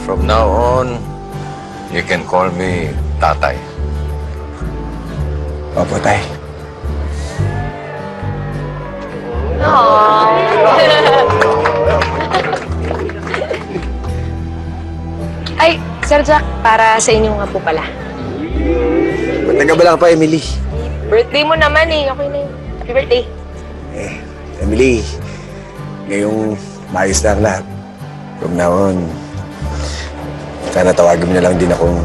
From now on, you can call me Tatay. Opo, tay. Ay, Sir Jack, para sa inyo nga po pala. Ba't nagabala ka pa, Emily? Birthday mo naman eh. Okay na yun. Happy birthday. Emily, ngayong maayos na ang lahat. From now on, sana tawagin mo na lang din akong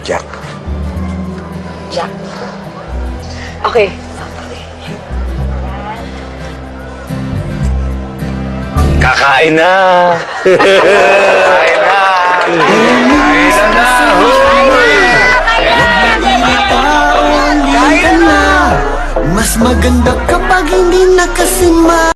Jack. Jack. Okay. Kakain na! Kakain na! Mas maganda kapag hindi nakasima.